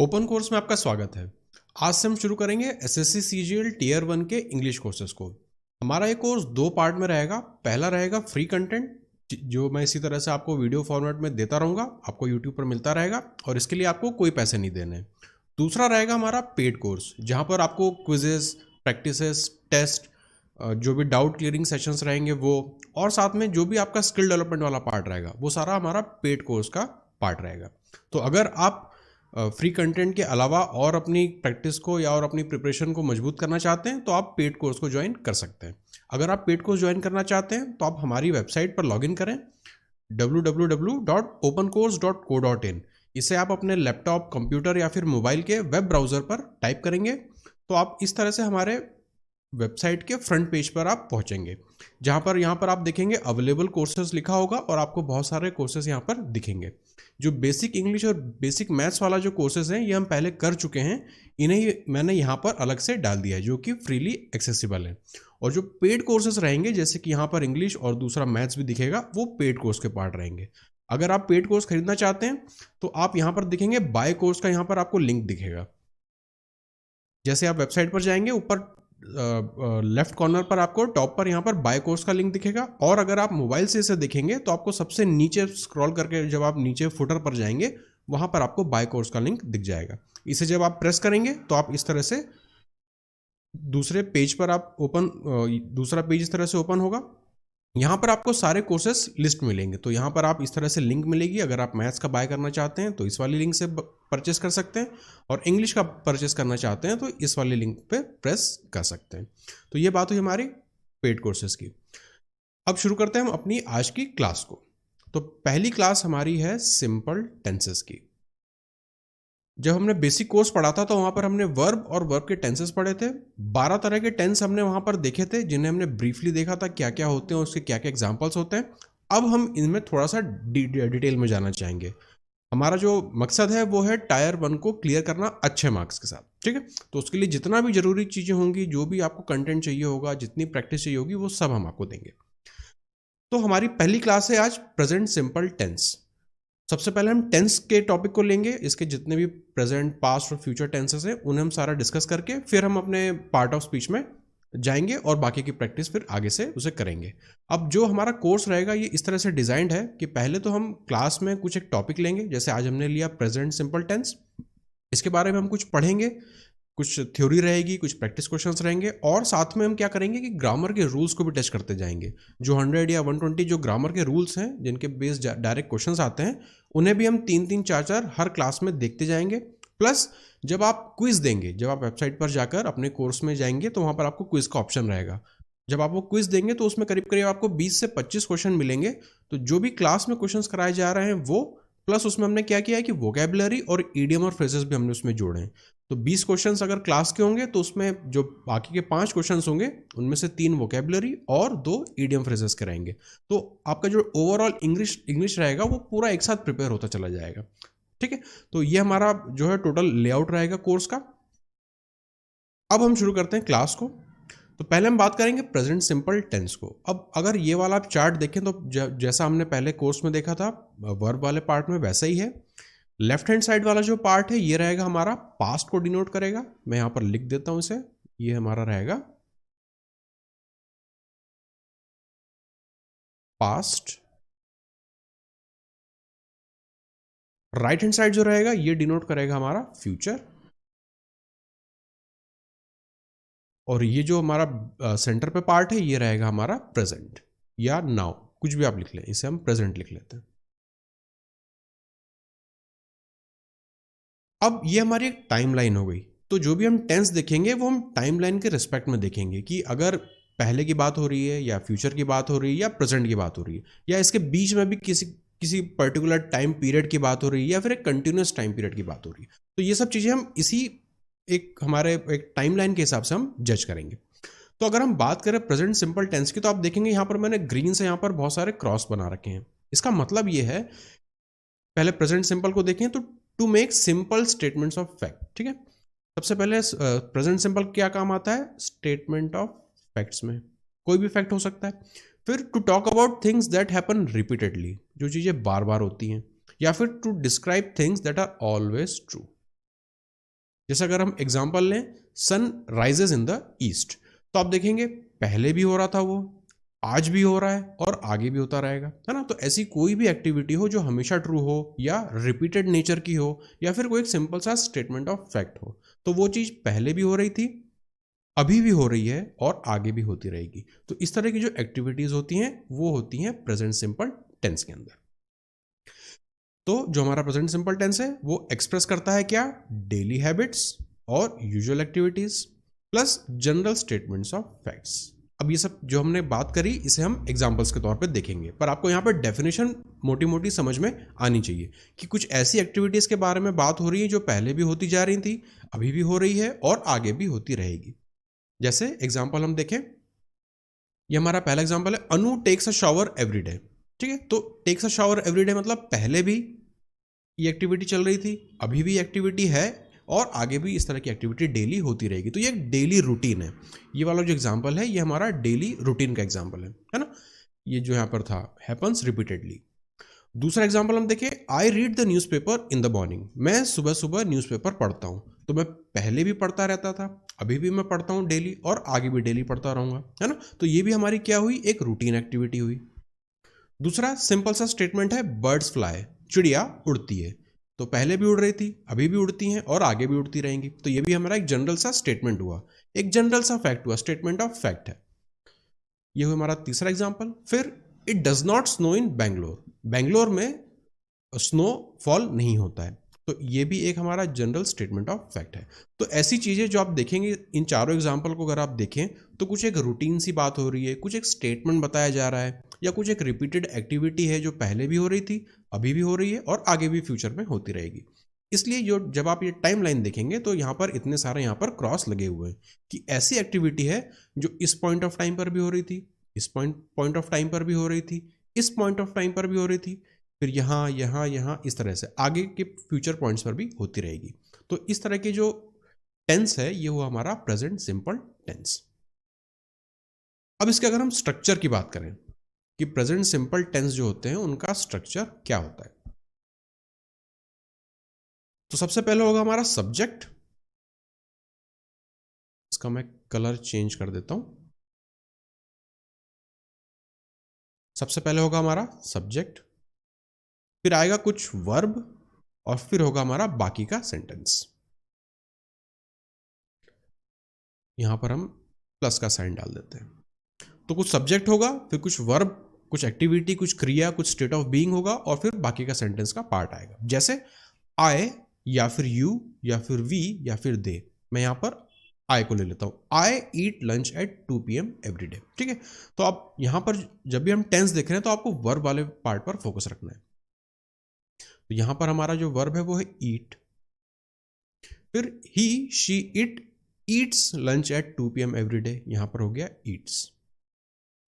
Open course में आपका स्वागत है। आज से हम शुरू करेंगे एसएससी सीजीएल टीयर 1 के इंग्लिश कोर्सेज को। हमारा ये कोर्स दो पार्ट में रहेगा। पहला रहेगा फ्री कंटेंट, जो मैं इसी तरह से आपको वीडियो फॉर्मेट में देता रहूँगा, आपको यूट्यूब पर मिलता रहेगा और इसके लिए आपको कोई पैसे नहीं देने। दूसरा रहेगा हमारा पेड कोर्स, जहाँ पर आपको क्विजेस, प्रैक्टिसेस, टेस्ट, जो भी डाउट क्लियरिंग सेशंस रहेंगे वो, और साथ में जो भी आपका स्किल डेवलपमेंट वाला पार्ट रहेगा वो सारा हमारा पेड कोर्स का पार्ट रहेगा। तो अगर आप फ्री कंटेंट के अलावा और अपनी प्रैक्टिस को या और अपनी प्रिपरेशन को मजबूत करना चाहते हैं तो आप पेड कोर्स को ज्वाइन कर सकते हैं। अगर आप पेड कोर्स ज्वाइन करना चाहते हैं तो आप हमारी वेबसाइट पर लॉगिन करें www.opencourse.co.in। इसे आप अपने लैपटॉप, कंप्यूटर या फिर मोबाइल के वेब ब्राउज़र पर टाइप करेंगे तो आप इस तरह से हमारे वेबसाइट के फ्रंट पेज पर आप पहुंचेंगे, जहां पर यहाँ पर आप देखेंगे अवेलेबल कोर्सेज लिखा होगा और आपको बहुत सारे कोर्सेज यहाँ पर दिखेंगे। जो बेसिक इंग्लिश और बेसिक मैथ्स वाला जो कोर्सेज हैं ये हम पहले कर चुके हैं, इन्हें मैंने यहाँ पर अलग से डाल दिया है जो कि फ्रीली एक्सेसिबल है। और जो पेड कोर्सेज रहेंगे, जैसे कि यहाँ पर इंग्लिश और दूसरा मैथ्स भी दिखेगा, वो पेड कोर्स के पार्ट रहेंगे। अगर आप पेड कोर्स खरीदना चाहते हैं तो आप यहाँ पर दिखेंगे बाय कोर्स का, यहाँ पर आपको लिंक दिखेगा। जैसे आप वेबसाइट पर जाएंगे, ऊपर लेफ्ट कॉर्नर पर आपको टॉप पर यहाँ पर बाय कोर्स का लिंक दिखेगा, और अगर आप मोबाइल से इसे देखेंगे तो आपको सबसे नीचे स्क्रॉल करके जब आप नीचे फुटर पर जाएंगे वहाँ पर आपको बाय कोर्स का लिंक दिख जाएगा। इसे जब आप प्रेस करेंगे तो आप इस तरह से दूसरे पेज पर आप दूसरा पेज इस तरह से ओपन होगा। यहाँ पर आपको सारे कोर्सेस लिस्ट मिलेंगे। तो यहाँ पर आप इस तरह से लिंक मिलेगी। अगर आप मैथ्स का बाय करना चाहते हैं तो इस वाली लिंक से परचेस कर सकते हैं, और इंग्लिश का परचेस करना चाहते हैं तो इस वाली लिंक पे प्रेस कर सकते हैं। तो ये बात हुई हमारी पेड कोर्सेज की। अब शुरू करते हैं हम अपनी आज की क्लास को। तो पहली क्लास हमारी है सिंपल टेंसेस की। जब हमने बेसिक कोर्स पढ़ा था तो वहां पर हमने वर्ब और वर्ब के टेंसेस पढ़े थे। 12 तरह के टेंस हमने वहां पर देखे थे, जिन्हें हमने ब्रीफली देखा था क्या क्या होते हैं, उसके क्या क्या एग्जांपल्स होते हैं। अब हम इनमें थोड़ा सा डिटेल में जाना चाहेंगे। हमारा जो मकसद है वो है टायर 1 को क्लियर करना अच्छे मार्क्स के साथ, ठीक है। तो उसके लिए जितना भी जरूरी चीजें होंगी, जो भी आपको कंटेंट चाहिए होगा, जितनी प्रैक्टिस चाहिए होगी, वो सब हम आपको देंगे। तो हमारी पहली क्लास है आज प्रेजेंट सिंपल टेंस। सबसे पहले हम टेंस के टॉपिक को लेंगे। इसके जितने भी प्रेजेंट, पास्ट और फ्यूचर टेंसेस हैं उन्हें हम सारा डिस्कस करके फिर हम अपने पार्ट ऑफ स्पीच में जाएंगे और बाकी की प्रैक्टिस फिर आगे से उसे करेंगे। अब जो हमारा कोर्स रहेगा ये इस तरह से डिजाइंड है कि पहले तो हम क्लास में कुछ एक टॉपिक लेंगे। जैसे आज हमने लिया प्रेजेंट सिंपल टेंस, इसके बारे में हम कुछ पढ़ेंगे, कुछ थ्योरी रहेगी, कुछ प्रैक्टिस क्वेश्चंस रहेंगे, और साथ में हम क्या करेंगे कि ग्रामर के रूल्स को भी टेस्ट करते जाएंगे। जो 100 या 120 जो ग्रामर के रूल्स हैं, जिनके बेस्ड डायरेक्ट क्वेश्चंस आते हैं, उन्हें भी हम 3-3, 4-4 हर क्लास में देखते जाएंगे। प्लस जब आप क्विज देंगे, जब आप वेबसाइट पर जाकर अपने कोर्स में जाएंगे तो वहां पर आपको क्विज का ऑप्शन रहेगा। जब आप वो क्विज देंगे तो उसमें करीब करीब आपको 20 से 25 क्वेश्चन मिलेंगे। तो जो भी क्लास में क्वेश्चंस कराए जा रहे हैं वो, प्लस उसमें हमने क्या किया है कि वोकैबुलरी और ईडियम और फ्रेजेस भी हमने उसमें जोड़े हैं। तो 20 क्वेश्चंस अगर क्लास के होंगे तो उसमें जो बाकी के 5 क्वेश्चंस होंगे उनमें से 3 वोकैबुलरी और 2 ईडियम फ्रेजेस के रहेंगे। तो आपका जो ओवरऑल इंग्लिश रहेगा वो पूरा एक साथ प्रिपेयर होता चला जाएगा, ठीक है। तो ये हमारा जो है टोटल लेआउट रहेगा कोर्स का। अब हम शुरू करते हैं क्लास को। तो पहले हम बात करेंगे प्रेजेंट सिंपल टेंस को। अब अगर ये वाला आप चार्ट देखें तो जैसा हमने पहले कोर्स में देखा था वर्ब वाले पार्ट में, वैसा ही है। लेफ्ट हैंड साइड वाला जो पार्ट है ये रहेगा हमारा पास्ट को डिनोट करेगा। मैं यहां पर लिख देता हूं इसे, ये हमारा रहेगा पास्ट। राइट हैंड साइड जो रहेगा ये डिनोट करेगा हमारा फ्यूचर, और ये जो हमारा सेंटर पे पार्ट है ये रहेगा हमारा प्रेजेंट या नाउ, कुछ भी आप लिख लें, इसे हम प्रेजेंट लिख लेते हैं। अब ये हमारी एक टाइमलाइन हो गई। तो जो भी हम टेंस देखेंगे वो हम टाइमलाइन के रिस्पेक्ट में देखेंगे कि अगर पहले की बात हो रही है या फ्यूचर की बात हो रही है या प्रेजेंट की बात हो रही है, या इसके बीच में भी किसी किसी पर्टिकुलर टाइम पीरियड की बात हो रही है या फिर एक कंटिन्यूस टाइम पीरियड की बात हो रही है। तो ये सब चीजें हम इसी एक हमारे एक टाइमलाइन के हिसाब से हम जज करेंगे। तो अगर हम बात करें प्रेजेंट सिंपल टेंस की, तो आप देखेंगे यहाँ पर मैंने ग्रीन से यहाँ पर बहुत सारे क्रॉस बना रखे हैं। इसका मतलब ये है, पहले प्रेजेंट सिंपल को देखें तो to make simple statements of fact, ठीक है। सबसे पहले प्रेजेंट सिंपल क्या काम आता है, स्टेटमेंट ऑफ फैक्ट्स में कोई भी फैक्ट हो सकता है। फिर to talk about things that happen repeatedly, जो चीजें बार बार होती हैं, या फिर to describe things that are always true. जैसे अगर हम एग्जांपल लें, sun rises in the east, तो आप देखेंगे पहले भी हो रहा था वो, आज भी हो रहा है और आगे भी होता रहेगा, है ना। तो ऐसी कोई भी एक्टिविटी हो जो हमेशा ट्रू हो या रिपीटेड नेचर की हो या फिर कोई एक सिंपल सा स्टेटमेंट ऑफ फैक्ट हो, तो वो चीज़ पहले भी हो रही थी, अभी भी हो रही है और आगे भी होती रहेगी। तो इस तरह की जो एक्टिविटीज होती हैं वो होती हैं प्रेजेंट सिंपल टेंस के अंदर। तो जो हमारा प्रेजेंट सिंपल टेंस है वो एक्सप्रेस करता है क्या, डेली हैबिट्स और usual activities plus general statements of facts. अब ये सब जो हमने बात करी इसे हम एग्जांपल्स के तौर पे देखेंगे, पर आपको यहाँ पर डेफिनेशन मोटी मोटी समझ में आनी चाहिए कि कुछ ऐसी एक्टिविटीज के बारे में बात हो रही है जो पहले भी होती जा रही थी, अभी भी हो रही है और आगे भी होती रहेगी। जैसे एग्जांपल हम देखें, ये हमारा पहला एग्जांपल है, Anu takes a shower every day. ठीक है, तो takes a shower every day मतलब पहले भी ये एक्टिविटी चल रही थी, अभी भी एक्टिविटी है और आगे भी इस तरह की एक्टिविटी डेली होती रहेगी। तो ये एक डेली रूटीन है। ये वाला जो एग्जांपल है ये हमारा डेली रूटीन का एग्जांपल है ना। ये जो यहाँ पर था, हैपन्स रिपीटेडली। दूसरा एग्जांपल हम देखें, I read the newspaper in the morning. मैं सुबह सुबह न्यूज़पेपर पढ़ता हूँ। तो मैं पहले भी पढ़ता रहता था, अभी भी मैं पढ़ता हूँ डेली और आगे भी डेली पढ़ता रहूँगा, है ना। तो ये भी हमारी क्या हुई, एक रूटीन एक्टिविटी हुई। दूसरा सिंपल सा स्टेटमेंट है, बर्ड्स फ्लाई, चिड़िया उड़ती है। तो पहले भी उड़ रही थी, अभी भी उड़ती हैं और आगे भी उड़ती रहेंगी। तो ये भी हमारा एक जनरल सा स्टेटमेंट हुआ, एक जनरल सा फैक्ट हुआ, स्टेटमेंट ऑफ फैक्ट है। ये हुआ हमारा तीसरा एग्जाम्पल। फिर इट डज नॉट स्नो इन बैंगलोर, बैंगलोर में स्नो फॉल नहीं होता है। तो ये भी एक हमारा जनरल स्टेटमेंट ऑफ फैक्ट है। तो ऐसी चीज़ें जो आप देखेंगे इन चारों एग्जाम्पल को अगर आप देखें तो कुछ एक रूटीन सी बात हो रही है, कुछ एक स्टेटमेंट बताया जा रहा है या कुछ एक रिपीटेड एक्टिविटी है जो पहले भी हो रही थी, अभी भी हो रही है और आगे भी फ्यूचर में होती रहेगी। इसलिए जो जब आप ये टाइम लाइन देखेंगे तो यहाँ पर इतने सारे यहाँ पर क्रॉस लगे हुए हैं कि ऐसी एक्टिविटी है जो इस पॉइंट ऑफ टाइम पर भी हो रही थी, इस पॉइंट ऑफ टाइम पर भी हो रही थी, इस पॉइंट ऑफ टाइम पर भी हो रही थी, फिर यहाँ यहाँ यहाँ इस तरह से आगे के फ्यूचर पॉइंट्स पर भी होती रहेगी। तो इस तरह के जो टेंस है ये हुआ हमारा प्रेजेंट सिंपल टेंस। अब इसके अगर हम स्ट्रक्चर की बात करें कि प्रेजेंट सिंपल टेंस जो होते हैं उनका स्ट्रक्चर क्या होता है, तो सबसे पहले होगा हमारा सब्जेक्ट। इसका मैं कलर चेंज कर देता हूं। सबसे पहले होगा हमारा सब्जेक्ट, फिर आएगा कुछ वर्ब और फिर होगा हमारा बाकी का सेंटेंस। यहां पर हम प्लस का साइन डाल देते हैं। तो कुछ सब्जेक्ट होगा, फिर कुछ वर्ब, कुछ एक्टिविटी, कुछ क्रिया, कुछ स्टेट ऑफ बीइंग होगा और फिर बाकी का सेंटेंस का पार्ट आएगा। जैसे आई या फिर यू या फिर वी या फिर दे। मैं यहां पर आई को ले लेता हूं, I eat lunch at 2 PM every day. ठीक है, तो आप यहां पर जब भी हम टेंस देख रहे हैं तो आपको वर्ब वाले पार्ट पर फोकस रखना है। तो यहां पर हमारा जो वर्ब है वो है ईट, फिर he she it eats lunch at 2 PM every day. यहां पर हो गया ईट्स।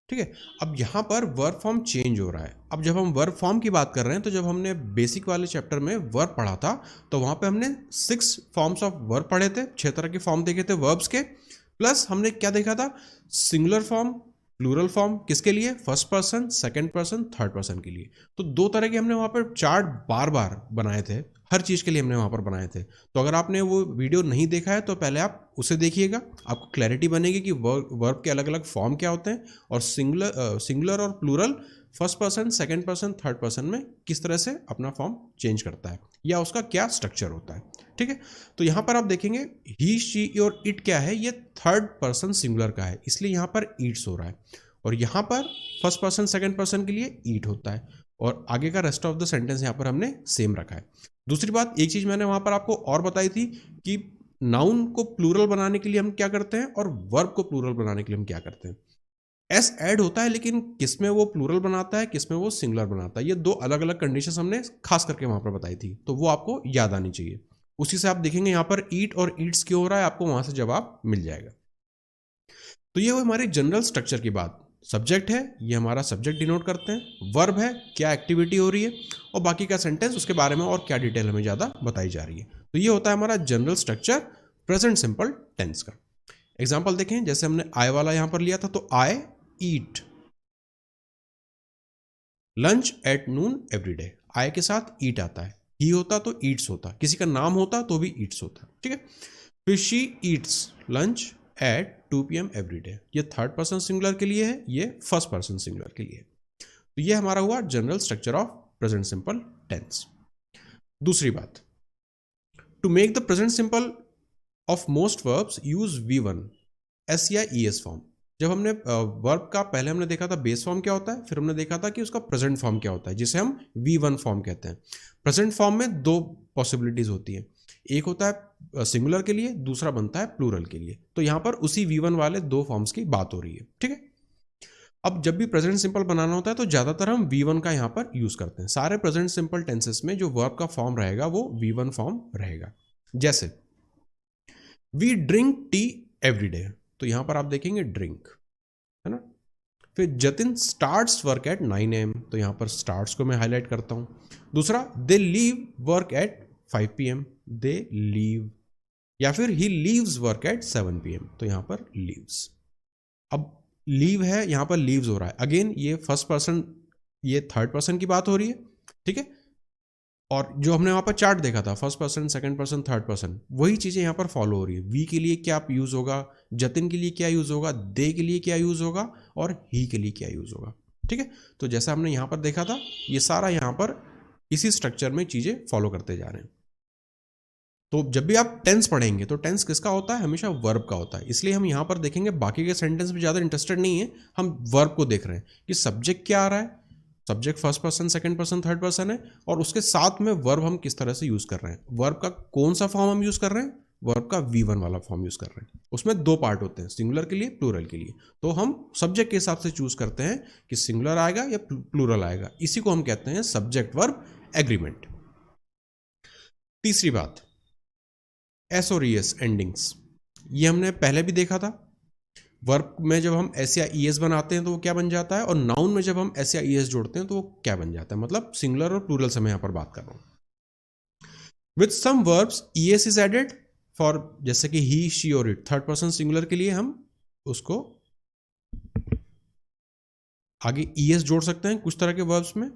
ठीक है, अब यहां पर वर्ब फॉर्म चेंज हो रहा है। अब जब हम वर्ब फॉर्म की बात कर रहे हैं तो जब हमने बेसिक वाले चैप्टर में वर्ब पढ़ा था तो वहां पे हमने 6 फॉर्म्स ऑफ वर्ब पढ़े थे, 6 तरह के फॉर्म देखे थे वर्ब्स के। प्लस हमने क्या देखा था, सिंगुलर फॉर्म, प्लूरल फॉर्म, किसके लिए, first person, second person, third person के लिए। तो 2 तरह के हमने वहां पर चार्ट बार बार बनाए थे, हर चीज के लिए हमने वहां पर बनाए थे। तो अगर आपने वो वीडियो नहीं देखा है तो पहले आप उसे देखिएगा, आपको क्लैरिटी बनेगी कि वर्ब के अलग अलग फॉर्म क्या होते हैं और सिंगुलर और plural, first person, second person, third person में किस तरह से अपना फॉर्म चेंज करता है या उसका क्या स्ट्रक्चर होता है। ठीक है, तो यहां पर आप देखेंगे ही शी और इट क्या है, ये थर्ड पर्सन सिंगुलर का है, इसलिए यहां पर ईट्स हो रहा है। और यहां पर फर्स्ट पर्सन सेकंड पर्सन के लिए ईट होता है और आगे का रेस्ट ऑफ द सेंटेंस यहां पर हमने सेम रखा है। दूसरी बात, एक चीज मैंने वहां पर आपको और बताई थी कि नाउन को प्लूरल बनाने के लिए हम क्या करते हैं और वर्ब को प्लूरल बनाने के लिए हम क्या करते हैं। एस ऐड होता है लेकिन किसमें वो प्लूरल बनाता है, किसमें वो सिंगुलर बनाता है, ये 2 अलग अलग कंडीशंस हमने खास करके वहां पर बताई थी, तो वो आपको याद आनी चाहिए। उसी से आप देखेंगे यहां पर ईट और ईट्स क्यों हो रहा है, आपको वहां से जवाब मिल जाएगा। तो ये वो हमारे जनरल स्ट्रक्चर की बात। सब्जेक्ट है, ये हमारा सब्जेक्ट डिनोट करते हैं, वर्ब है क्या एक्टिविटी हो रही है और बाकी का सेंटेंस उसके बारे में और क्या डिटेल हमें ज़्यादा बताई जा रही है। तो ये होता है हमारा general structure present simple tense का। एग्जाम्पल देखें, जैसे हमने आई वाला यहां पर लिया था, तो I eat lunch at noon every day, I के साथ ईट आता है, ही होता तो ईट्स होता, किसी का नाम होता तो भी ईट्स होता, ठीक है। फिर she eats lunch at 2 PM every day, ये थर्ड पर्सन सिंगुलर के लिए है, ये फर्स्ट पर्सन सिंगुलर के लिए है। तो ये हमारा हुआ general structure of present simple tense. दूसरी बात, to make the present simple of most verbs use V1 S या ES फॉर्म। जब हमने वर्ब का पहले हमने देखा था बेस फॉर्म क्या होता है, फिर हमने देखा था कि उसका प्रेजेंट फॉर्म क्या होता है, जिसे हम V1 फॉर्म कहते हैं। प्रेजेंट फॉर्म में दो पॉसिबिलिटीज होती है, एक होता है सिंगुलर के लिए, दूसरा बनता है प्लूरल के लिए। तो यहां पर उसी V1 वाले दो फॉर्म्स की बात हो रही है, ठीक है। अब जब भी प्रेजेंट सिंपल बनाना होता है तो ज्यादातर हम V1 का यहां पर यूज करते हैं। सारे प्रेजेंट सिंपल टेंसेस में जो वर्ब का फॉर्म रहेगा वो V1 फॉर्म रहेगा। जैसे we drink tea every day, तो यहां पर आप देखेंगे ड्रिंक, है ना। फिर Jatin starts work at 9 AM, तो यहां पर स्टार्ट्स को मैं हाईलाइट करता हूं। दूसरा, they leave work at 5 PM, they leave. या फिर he leaves work at 7 PM, तो यहां पर लीव्स। अब लीव है, यहां पर लीव्स हो रहा है, अगेन ये फर्स्ट पर्सन, ये थर्ड पर्सन की बात हो रही है, ठीक है। और जो हमने वहां पर चार्ट देखा था, first person, second person, third person, वही चीजें यहां पर फॉलो हो रही है। वी के लिए क्या यूज होगा, जतिन के लिए क्या यूज होगा, दे के लिए क्या यूज होगा, और ही के लिए क्या यूज होगा, ठीक है। तो जैसा हमने यहां पर देखा था, ये सारा यहां पर इसी स्ट्रक्चर में चीजें फॉलो करते जा रहे हैं। तो जब भी आप टेंस पढ़ेंगे तो टेंस किसका होता है, हमेशा वर्ब का होता है। इसलिए हम यहां पर देखेंगे, बाकी के सेंटेंस में ज्यादा इंटरेस्टेड नहीं है, हम वर्ब को देख रहे हैं कि सब्जेक्ट क्या आ रहा है। Subject first person, second person, third person है, और उसके साथ में वर्ब हम किस तरह से यूज कर रहे हैं। वर्ब का कौन सा फॉर्म हम यूज कर रहे हैं, वर्ब का V1 वाला फॉर्म यूज कर रहे हैं। उसमें दो पार्ट होते हैं, सिंगुलर के लिए, प्लूरल के लिए। तो हम सब्जेक्ट के हिसाब से चूज करते हैं कि सिंगुलर आएगा या प्लूरल आएगा। इसी को हम कहते हैं सब्जेक्ट वर्ब एग्रीमेंट। तीसरी बात, एस और ES एंडिंग्स, ये हमने पहले भी देखा था। वर्ब में जब हम एस या ES बनाते हैं तो वो क्या बन जाता है, और नाउन में जब हम एस या ES जोड़ते हैं तो वो क्या बन जाता है। मतलब सिंगुलर और प्लूरल से मैं यहां पर बात कर रहा हूं। With some verbs ES is added for, जैसे कि ही, शी और इट, थर्ड पर्सन सिंगुलर के लिए हम उसको आगे ES जोड़ सकते हैं कुछ तरह के वर्ब्स में।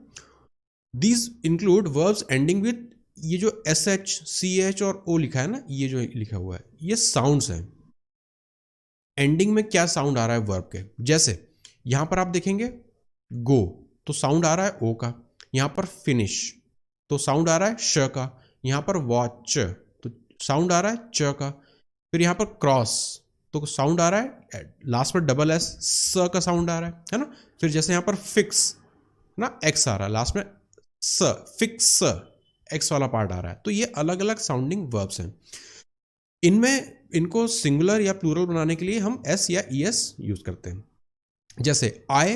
These include verbs ending with, ये जो SH, CH और O लिखा है ना, ये जो लिखा हुआ है, ये साउंड्स हैं। एंडिंग में क्या साउंड आ रहा है वर्ब के, जैसे यहां पर आप देखेंगे गो, तो साउंड आ रहा है O का। यहां पर फिनिश, तो साउंड आ रहा है श का। यहां पर वॉच, तो साउंड आ रहा है च का। फिर यहां पर क्रॉस, तो साउंड आ रहा है लास्ट पर डबल S, स का साउंड आ रहा है ना। फिर जैसे यहां पर फिक्स ना, एक्स आ रहा है लास्ट में, स, फिक्स, एक्स वाला पार्ट आ रहा है। तो ये अलग अलग साउंडिंग वर्ब्स हैं। इनमें इनको सिंगुलर या प्लूरल बनाने के लिए हम S या ES यूज करते हैं। जैसे आई,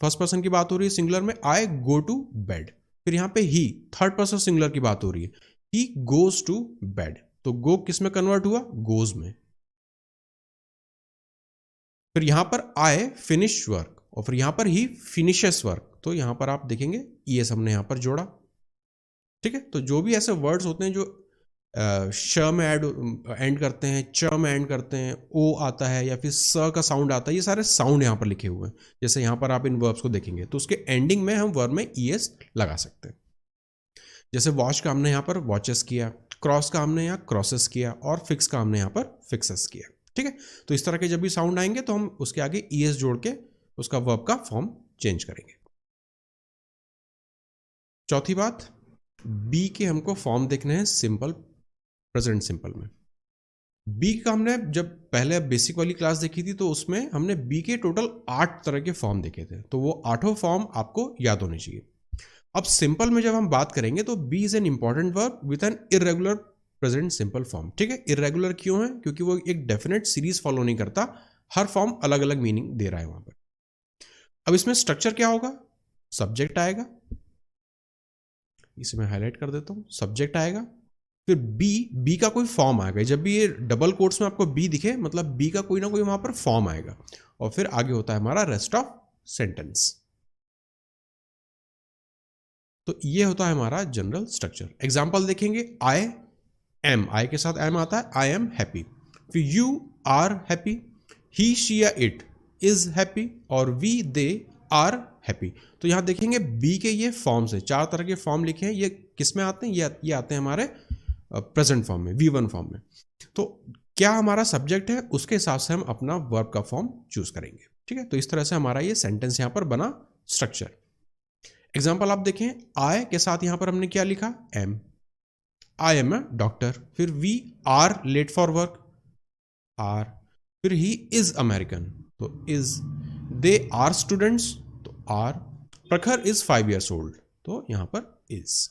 फर्स्ट पर्सन की बात हो रही है सिंगुलर में, आई गो टू बेड। फिर यहां पे ही, थर्ड पर्सन सिंगुलर की बात हो रही है, ही गोज टू बेड। तो गो किस में कन्वर्ट हुआ, गोज में। फिर यहां पर आई फिनिश वर्क, और फिर यहां पर ही फिनिशेस वर्क। तो यहां पर आप देखेंगे ES हमने यहां पर जोड़ा, ठीक है। तो जो भी ऐसे वर्ड्स होते हैं जो श में एंड करते हैं, च में एंड करते हैं, ओ आता है या फिर स का साउंड आता है, ये सारे साउंड यहाँ पर लिखे हुए हैं। जैसे यहाँ पर आप इन वर्ब्स को देखेंगे तो उसके एंडिंग में हम वर्ब में ES लगा सकते हैं। जैसे वॉच का हमने यहाँ पर वॉचेस किया, क्रॉस का हमने यहाँ क्रॉसेस किया, और फिक्स का हमने यहाँ पर फिक्सेस किया, ठीक है। तो इस तरह के जब भी साउंड आएंगे तो हम उसके आगे ES जोड़ के उसका वर्ब का फॉर्म चेंज करेंगे। चौथी बात, बी के हमको फॉर्म देखने हैं सिंपल प्रेजेंट सिंपल में। बी का हमने जब पहले बेसिक वाली क्लास देखी थी तो उसमें हमने बी के टोटल 8 तरह के फॉर्म देखे थे, तो वो 8 फॉर्म आपको याद होने चाहिए। अब सिंपल में जब हम बात करेंगे तो be is an important verb with an irregular present simple form, ठीक है। इरेगुलर क्यों है, क्योंकि वो एक डेफिनेट सीरीज फॉलो नहीं करता, हर फॉर्म अलग अलग मीनिंग दे रहा है वहां पर। अब इसमें स्ट्रक्चर क्या होगा, सब्जेक्ट आएगा, इसे मैं हाईलाइट कर देता हूं, सब्जेक्ट आएगा, फिर बी का कोई फॉर्म आएगा। जब भी ये डबल कोट्स में आपको बी दिखे मतलब बी का कोई ना कोई वहां पर फॉर्म आएगा, और फिर आगे होता है हमारा रेस्ट ऑफ सेंटेंस। तो ये होता है हमारा जनरल स्ट्रक्चर। एग्जांपल देखेंगे, आई एम, आई के साथ एम आता है, आई एम हैप्पी। फिर you are happy, he she या इट इज हैप्पी, और वी दे आर हैप्पी। तो यहाँ देखेंगे बी के ये फॉर्म्स है, 4 तरह के फॉर्म लिखे हैं। ये किस में आते हैं? ये आते हैं हमारे प्रेजेंट फॉर्म में, V1 फॉर्म में। तो क्या हमारा सब्जेक्ट है उसके हिसाब से हम अपना वर्ब का फॉर्म चूज करेंगे। ठीक है, तो इस तरह से हमारा ये सेंटेंस यहाँ पर बना स्ट्रक्चर। एग्जाम्पल आप देखें, आई के साथ यहां पर हमने क्या लिखा? Am. I am a doctor. फिर we are late for work, are. फिर ही इज अमेरिकन, तो इज। दे आर स्टूडेंट्स, तो are. Prakhar is 5 years old, तो यहां पर इज।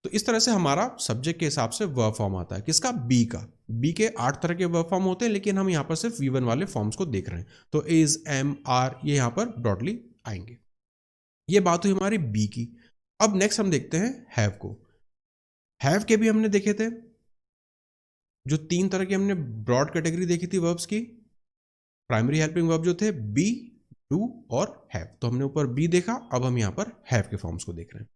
तो इस तरह से हमारा सब्जेक्ट के हिसाब से वर्ब फॉर्म आता है। किसका? बी का। बी के 8 तरह के वर्ब फॉर्म होते हैं, लेकिन हम यहां पर सिर्फ V1 वाले फॉर्म्स को देख रहे हैं। तो इज, एम, आर ये यहां पर ब्रॉडली आएंगे। ये बात हुई हमारी बी की। अब नेक्स्ट हम देखते हैं हैव को। हैव के भी हमने देखे थे, जो 3 तरह की हमने ब्रॉड कैटेगरी देखी थी वर्ब्स की। प्राइमरी हेल्पिंग वर्ब जो थे बी, डू और हैव। तो हमने ऊपर बी देखा, अब हम यहां पर हैव के फॉर्म्स को देख रहे हैं।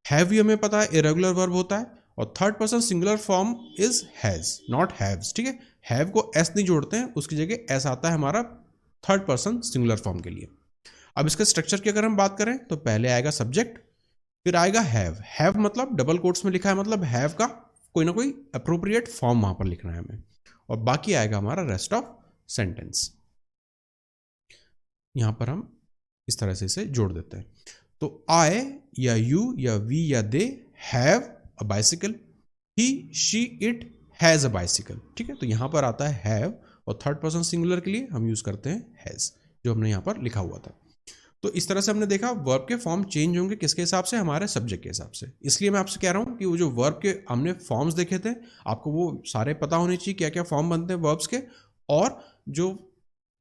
हैव भी हमें पता है इरेगुलर वर्ब होता है, और third person singular form is has, not haves. ठीक है, हैव को एस नहीं जोड़ते हैं, उसकी जगह एस आता है हमारा थर्ड पर्सन सिंगुलर फॉर्म के लिए। अब इसके स्ट्रक्चर की अगर हम बात करें तो पहले आएगा सब्जेक्ट, फिर आएगा हैव। हैव मतलब डबल कोट्स में लिखा है, मतलब हैव का कोई ना कोई अप्रोप्रिएट फॉर्म वहां पर लिखना है हमें, और बाकी आएगा हमारा रेस्ट ऑफ सेंटेंस। यहां पर हम इस तरह से इसे जोड़ देते हैं। तो आई या यू या वी या they have a bicycle, he, she, it has a bicycle. ठीक है, तो यहां पर आता है हैव, और थर्ड पर्सन सिंगुलर के लिए हम यूज करते हैं हैज, जो हमने यहां पर लिखा हुआ था। तो इस तरह से हमने देखा वर्ब के फॉर्म चेंज होंगे किसके हिसाब से? हमारे सब्जेक्ट के हिसाब से। इसलिए मैं आपसे कह रहा हूं कि वो जो वर्ब के हमने फॉर्म्स देखे थे, आपको वो सारे पता होने चाहिए क्या क्या फॉर्म बनते हैं वर्ब्स के, और जो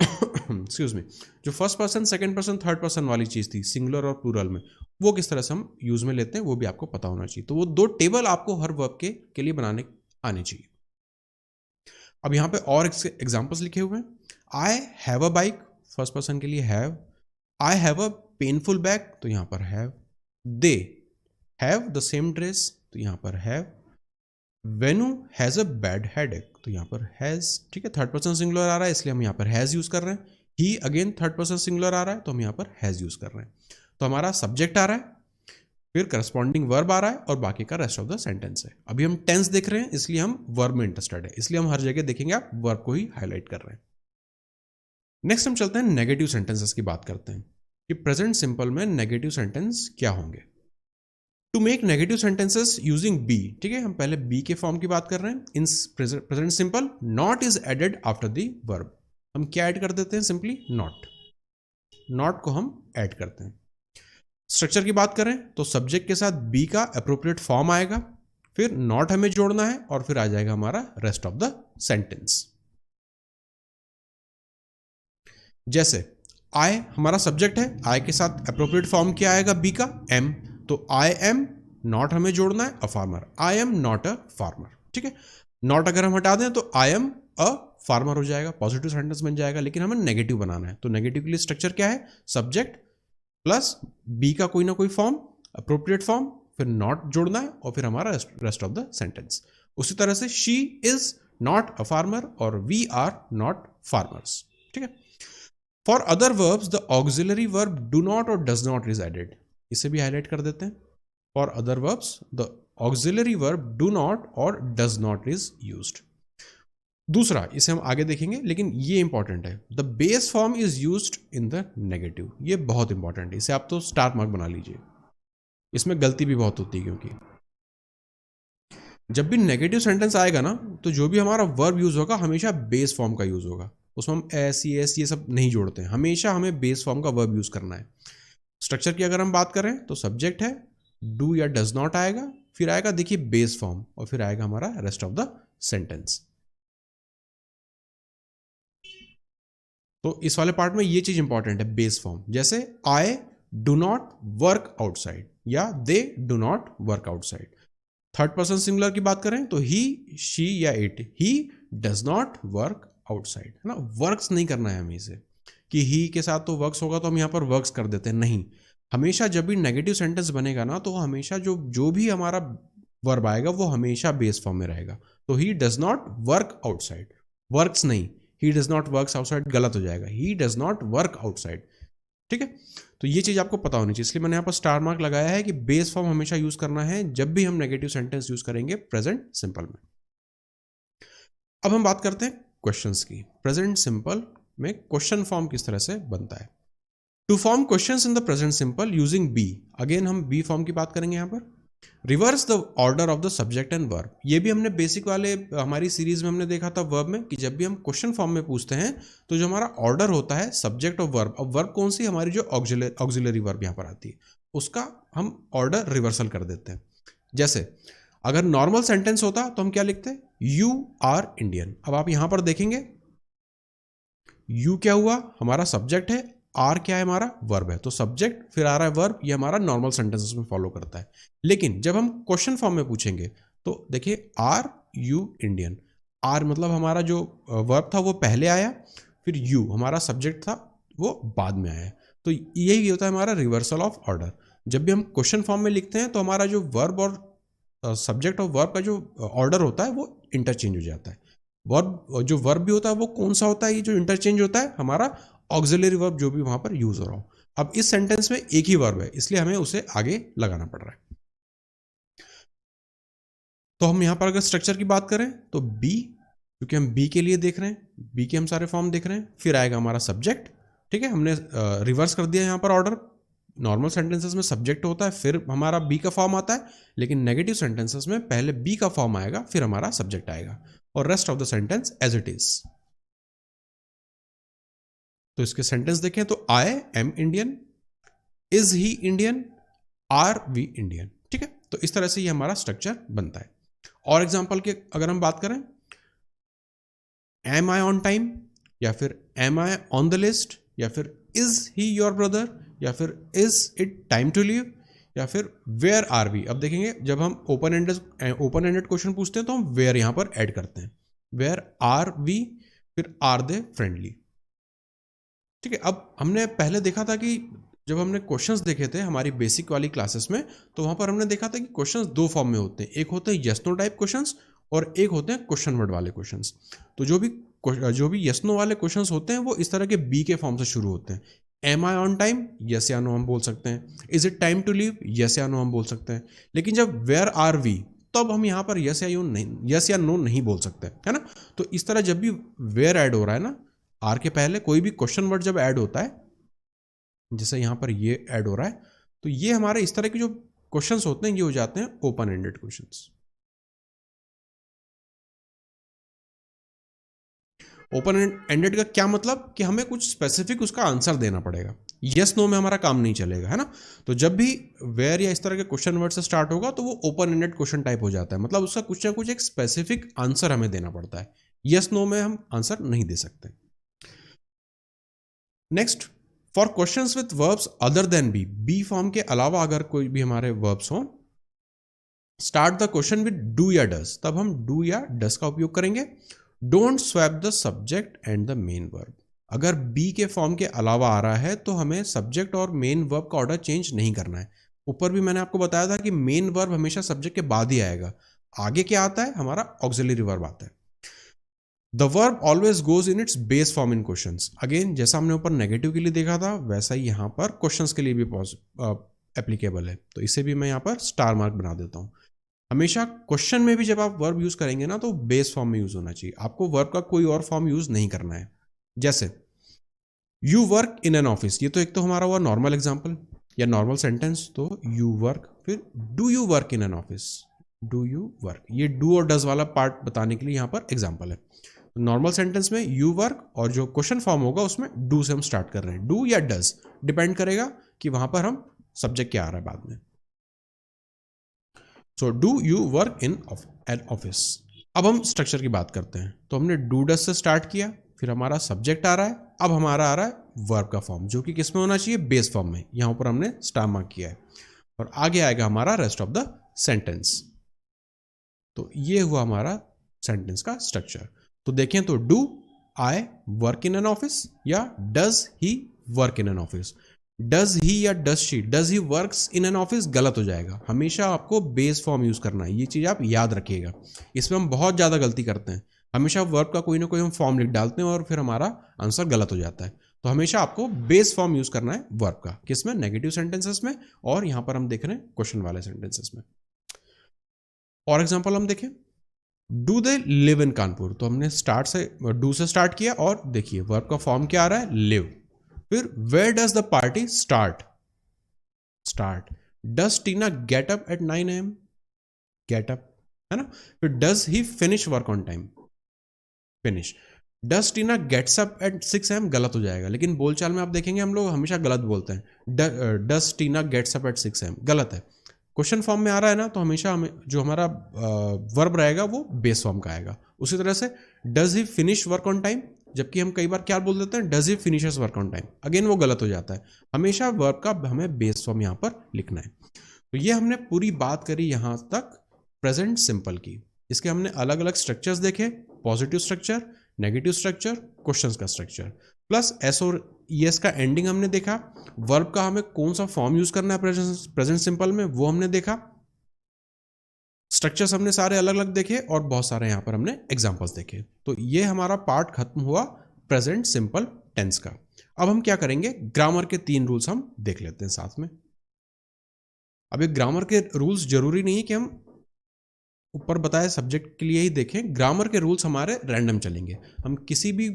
एक्सक्यूज मी, जो first person, second person, third person वाली चीज थी सिंगुलर और प्लूरल में, वो किस तरह से हम यूज में लेते हैं वो भी आपको पता होना चाहिए। तो वो 2 टेबल आपको हर वर्ब के लिए बनाने आने चाहिए। अब यहां पे और एग्जांपल्स लिखे हुए हैं। I have a bike, first person के लिए have. I have a painful back, तो यहां पर have. They have the same dress, तो यहां पर have. Venu has a bad headache, तो यहां पर हैज। ठीक है, थर्ड पर्सन सिंगुलर आ रहा है इसलिए हम यहां पर हैज यूज कर रहे हैं। ही अगेन थर्ड पर्सन सिंगुलर आ रहा है तो हम यहां पर हैज यूज कर रहे हैं। तो हमारा सब्जेक्ट आ रहा है, फिर करस्पॉन्डिंग वर्ब आ रहा है, और बाकी का रेस्ट ऑफ द सेंटेंस है। अभी हम टेंस देख रहे हैं इसलिए हम वर्ब में इंटरेस्टेड है, इसलिए हम हर जगह देखेंगे आप वर्ब को ही हाईलाइट कर रहे हैं। नेक्स्ट हम चलते हैं नेगेटिव सेंटेंसेस की बात करते हैं कि प्रेजेंट सिंपल में नेगेटिव सेंटेंस क्या होंगे। To make negative sentences using be, ठीक है, हम पहले बी के फॉर्म की बात कर रहे हैं। In present simple not is added after the verb. हम क्या ऐड कर देते हैं? Simply not. नॉट को हम ऐड करते हैं। स्ट्रक्चर की बात करें तो सब्जेक्ट के साथ बी का अप्रोप्रिएट फॉर्म आएगा, फिर नॉट हमें जोड़ना है, और फिर आ जाएगा हमारा रेस्ट ऑफ द सेंटेंस। जैसे आई हमारा सब्जेक्ट है, आई के साथ अप्रोप्रिएट फॉर्म क्या आएगा? बी का, एम। तो आई एम, नॉट हमें जोड़ना है, a farmer. I am not a farmer. ठीक है, नॉट अगर हम हटा दें तो आई एम अ फार्मर हो जाएगा, पॉजिटिव सेंटेंस बन जाएगा, लेकिन हमें नेगेटिव बनाना है। तो नेगेटिव के लिए स्ट्रक्चर क्या है? सब्जेक्ट प्लस बी का कोई ना कोई फॉर्म, अप्रोप्रिएट फॉर्म, फिर नॉट जोड़ना है, और फिर हमारा रेस्ट ऑफ द सेंटेंस। उसी तरह से she is not a farmer, और वी आर नॉट फार्मर्स। ठीक है, for other verbs the auxiliary verb do not और डज नॉट इज एडेड। इसे भी हाईलाइट कर देते हैं। For other verbs the auxiliary verb do not और डज नॉट इज यूज्ड। दूसरा, इसे हम आगे देखेंगे, लेकिन ये इंपॉर्टेंट है, the base form is used in the negative. ये बहुत इंपॉर्टेंट है, इसे आप तो स्टार मार्क बना लीजिए। इसमें गलती भी बहुत होती है, क्योंकि जब भी नेगेटिव सेंटेंस आएगा ना, तो जो भी हमारा वर्ब यूज होगा हमेशा बेस फॉर्म का यूज होगा। उसमें हम एस ये सब नहीं जोड़ते हैं, हमेशा हमें बेस फॉर्म का वर्ब यूज करना है। स्ट्रक्चर की अगर हम बात करें तो सब्जेक्ट है, डू या डज नॉट आएगा, फिर आएगा देखिए बेस फॉर्म, और फिर आएगा हमारा रेस्ट ऑफ द सेंटेंस। तो इस वाले पार्ट में ये चीज इंपॉर्टेंट है, बेस फॉर्म। जैसे I do not work outside, या they do not work outside. Third person singular की बात करें तो ही, शी या it, he does not work outside, है ना। वर्क्स नहीं करना है हमें इसे, कि ही के साथ तो वर्क्स होगा तो हम यहां पर वर्क्स कर देते हैं, नहीं। हमेशा जब भी नेगेटिव सेंटेंस बनेगा ना, तो हमेशा जो भी हमारा वर्ब आएगा वो हमेशा बेस फॉर्म में रहेगा। तो he does not work outside, works नहीं, he does not work outside गलत हो जाएगा, he does not work outside. ठीक है, तो ये चीज़ आपको पता होनी चाहिए, इसलिए मैंने यहाँ पर स्टार मार्क लगाया है कि बेस फॉर्म हमेशा यूज करना है जब भी हम नेगेटिव सेंटेंस यूज करेंगे प्रेजेंट सिंपल में। अब हम बात करते हैं क्वेश्चंस की। प्रेजेंट सिंपल में क्वेश्चन फॉर्म किस तरह से बनता है। To form questions in the present simple using be, again हम बी फॉर्म की बात करेंगे यहाँ पर। Reverse the order of the subject and verb, ये भी हमने बेसिक वाले हमारी सीरीज में हमने देखा था वर्ब में, कि जब भी हम क्वेश्चन फॉर्म में पूछते हैं तो जो हमारा ऑर्डर होता है सब्जेक्ट और वर्ब, अब वर्ब कौन सी, हमारी जो ऑक्सिलरी वर्ब यहाँ पर आती है, उसका हम ऑर्डर रिवर्सल कर देते हैं। जैसे अगर नॉर्मल सेंटेंस होता तो हम क्या लिखते हैं, यू आर इंडियन। अब आप यहां पर देखेंगे यू क्या हुआ, हमारा सब्जेक्ट है, आर क्या है, हमारा वर्ब है, तो सब्जेक्ट फिर आ रहा है वर्ब, ये हमारा नॉर्मल सेंटेंसेस में फॉलो करता है। लेकिन जब हम क्वेश्चन फॉर्म में पूछेंगे तो देखिए आर यू इंडियन, आर मतलब हमारा जो वर्ब था वो पहले आया, फिर यू हमारा सब्जेक्ट था वो बाद में आया। तो यही होता है हमारा रिवर्सल ऑफ ऑर्डर। जब भी हम क्वेश्चन फॉर्म में लिखते हैं तो हमारा जो वर्ब और सब्जेक्ट और वर्ब का जो ऑर्डर होता है वो इंटरचेंज हो जाता है। वर्ब जो वर्ब भी होता है वो कौन सा होता है, ये जो इंटरचेंज होता है हमारा ऑक्सिलरी वर्ब जो भी वहां पर यूज हो रहा हो। अब इस सेंटेंस में एक ही वर्ब है इसलिए हमें उसे आगे लगाना पड़ रहा है। तो हम यहां पर अगर स्ट्रक्चर की बात करें तो बी, क्योंकि हम बी के लिए देख रहे हैं, बी के हम सारे फॉर्म देख रहे हैं, फिर आएगा हमारा सब्जेक्ट, ठीक है, हमने रिवर्स कर दिया यहां पर ऑर्डर। नॉर्मल सेंटेंसेस में सब्जेक्ट होता है फिर हमारा बी का फॉर्म आता है, लेकिन नेगेटिव सेंटेंसेस में पहले बी का फॉर्म आएगा फिर हमारा सब्जेक्ट आएगा, और rest of the sentence as it is. तो इसके सेंटेंस देखें तो I am Indian, is he Indian, are we Indian, ठीक है। तो इस तरह से ये हमारा स्ट्रक्चर बनता है। और एग्जांपल के अगर हम बात करें, एम आई ऑन टाइम, या फिर am I on the list, या फिर इज ही योर ब्रदर, या फिर is it time to leave, या फिर वेयर आर वी। अब देखेंगे जब हम ओपन एंडेड क्वेश्चन पूछते हैं तो हम वेयर यहां पर ऐड करते हैं, वेयर आर वी, फिर आर दे फ्रेंडली, ठीक है। अब हमने पहले देखा था कि जब हमने क्वेश्चंस देखे थे हमारी बेसिक वाली क्लासेस में, तो वहां पर हमने देखा था कि क्वेश्चंस दो फॉर्म में होते हैं, एक होते हैं यस नो टाइप क्वेश्चंस और एक होते हैं क्वेश्चन वर्ड वाले क्वेश्चंस। तो जो भी यस नो वाले क्वेश्चंस होते हैं वो इस तरह के बी के फॉर्म से शुरू होते हैं। Am I on time, yes या नो हम बोल सकते हैं। Is it time to leave, yes या नो हम बोल सकते हैं। लेकिन जब वेयर आर वी, तब हम यहाँ पर यस या नो नहीं बोल सकते, है ना। तो इस तरह जब भी वेयर ऐड हो रहा है ना, आर के पहले कोई भी क्वेश्चन वर्ड जब ऐड होता है, जैसे यहां पर ये ऐड हो रहा है, तो ये हमारे इस तरह के जो क्वेश्चंस होते हैं ये हो जाते हैं open ended questions. Open ended का क्या मतलब, कि हमें कुछ स्पेसिफिक उसका आंसर देना पड़ेगा, यस नो में हमारा काम नहीं चलेगा, है ना। तो जब भी वेयर या इस तरह के क्वेश्चन वर्ड से स्टार्ट होगा तो वो ओपन एंडेड क्वेश्चन टाइप हो जाता है, मतलब उसका कुछ ना कुछ एक स्पेसिफिक आंसर हमें देना पड़ता है, यस नो में हम आंसर नहीं दे सकते। Next, for questions with verbs other than be, be form के अलावा अगर कोई भी हमारे वर्ब्स हो, start the question with do या डज, तब हम डू या डज का उपयोग करेंगे। Don't swap the subject and the main verb, अगर बी के फॉर्म के अलावा आ रहा है तो हमें सब्जेक्ट और मेन वर्ब का ऑर्डर चेंज नहीं करना है। ऊपर भी मैंने आपको बताया था कि मेन वर्ब हमेशा सब्जेक्ट के बाद ही आएगा, आगे क्या आता है, हमारा ऑक्सिलरी वर्ब आता है। The verb always goes in its base form in questions, again जैसा हमने ऊपर नेगेटिव के लिए देखा था वैसा ही यहाँ पर क्वेश्चंस के लिए भी एप्लीकेबल है, तो इसे भी मैं यहाँ पर स्टार मार्क बना देता हूँ। हमेशा क्वेश्चन में भी जब आप वर्ब यूज करेंगे ना तो बेस फॉर्म में यूज होना चाहिए, आपको वर्ब का कोई और फॉर्म यूज नहीं करना है। जैसे you work in an office, ये तो एक तो हमारा हुआ नॉर्मल एग्जाम्पल या नॉर्मल सेंटेंस, तो यू वर्क, फिर do you work in an office, do you work, ये डू और डज वाला पार्ट बताने के लिए यहाँ पर एग्जाम्पल है। नॉर्मल सेंटेंस में यू वर्क और जो क्वेश्चन फॉर्म होगा उसमें डू से हम स्टार्ट कर रहे हैं, डू या डज डिपेंड करेगा कि वहां पर हम सब्जेक्ट क्या आ रहा है बाद में। So do you work in an office. अब हम स्ट्रक्चर की बात करते हैं, तो हमने डू डज से स्टार्ट किया, फिर हमारा सब्जेक्ट आ रहा है, अब हमारा आ रहा है वर्ब का फॉर्म जो कि किस में होना चाहिए, बेस फॉर्म में, यहां पर हमने स्टार मार्क किया है, और आगे आएगा हमारा रेस्ट ऑफ द सेंटेंस। तो ये हुआ हमारा सेंटेंस का स्ट्रक्चर। तो देखें तो do I work in an office या does he work in an office, does he या does she, does he works in an office गलत हो जाएगा, हमेशा आपको बेस फॉर्म यूज करना है, ये चीज आप याद रखिएगा। इसमें हम बहुत ज्यादा गलती करते हैं, हमेशा वर्ब का कोई ना कोई हम फॉर्म लिख डालते हैं और फिर हमारा आंसर गलत हो जाता है। तो हमेशा आपको बेस फॉर्म यूज करना है वर्ब का, किसमें? नेगेटिव सेंटेंसेस में, और यहां पर हम देख रहे हैं क्वेश्चन वाले सेंटेंसेस में। और एग्जांपल हम देखें, do they live in Kanpur, तो हमने स्टार्ट से डू से स्टार्ट किया और देखिए वर्ब का फॉर्म क्या आ रहा है? लिव। फिर where does the party start? Start. Does Tina get up at 9 AM? Get up, है ना। फिर does he finish work on time? Finish. Does Tina gets up at 6 AM? गलत हो जाएगा, लेकिन बोलचाल में आप देखेंगे हम लोग हमेशा गलत बोलते हैं। Does Tina gets up at 6 AM? गलत है। क्वेश्चन फॉर्म में आ रहा है ना, तो हमेशा हमें जो हमारा वर्ब रहेगा वो बेस फॉर्म का आएगा। उसी तरह से does he finish work on time, जबकि हम कई बार क्या बोल देते हैं? Does he finishes work on time, again वो गलत हो जाता है। हमेशा वर्ब का हमें बेस फॉर्म यहाँ पर लिखना है। तो ये हमने पूरी बात करी यहाँ तक प्रेजेंट सिंपल की। इसके हमने अलग अलग स्ट्रक्चर्स देखे, positive structure, negative structure, questions का स्ट्रक्चर, प्लस एस और ईएस का एंडिंग हमने देखा। वर्ब का हमें कौन सा फॉर्म यूज करना है प्रेजेंट सिंपल में, वो हमने देखा। स्ट्रक्चर्स हमने सारे अलग अलग देखे और बहुत सारे यहां पर हमने एग्जांपल्स देखे। तो ये हमारा पार्ट खत्म हुआ प्रेजेंट सिंपल टेंस का। अब हम क्या करेंगे? ग्रामर के 3 रूल्स हम देख लेते हैं साथ में। अब ये ग्रामर के रूल्स जरूरी नहीं है कि हम ऊपर बताए सब्जेक्ट के लिए ही देखें। ग्रामर के रूल्स हमारे रैंडम चलेंगे, हम किसी भी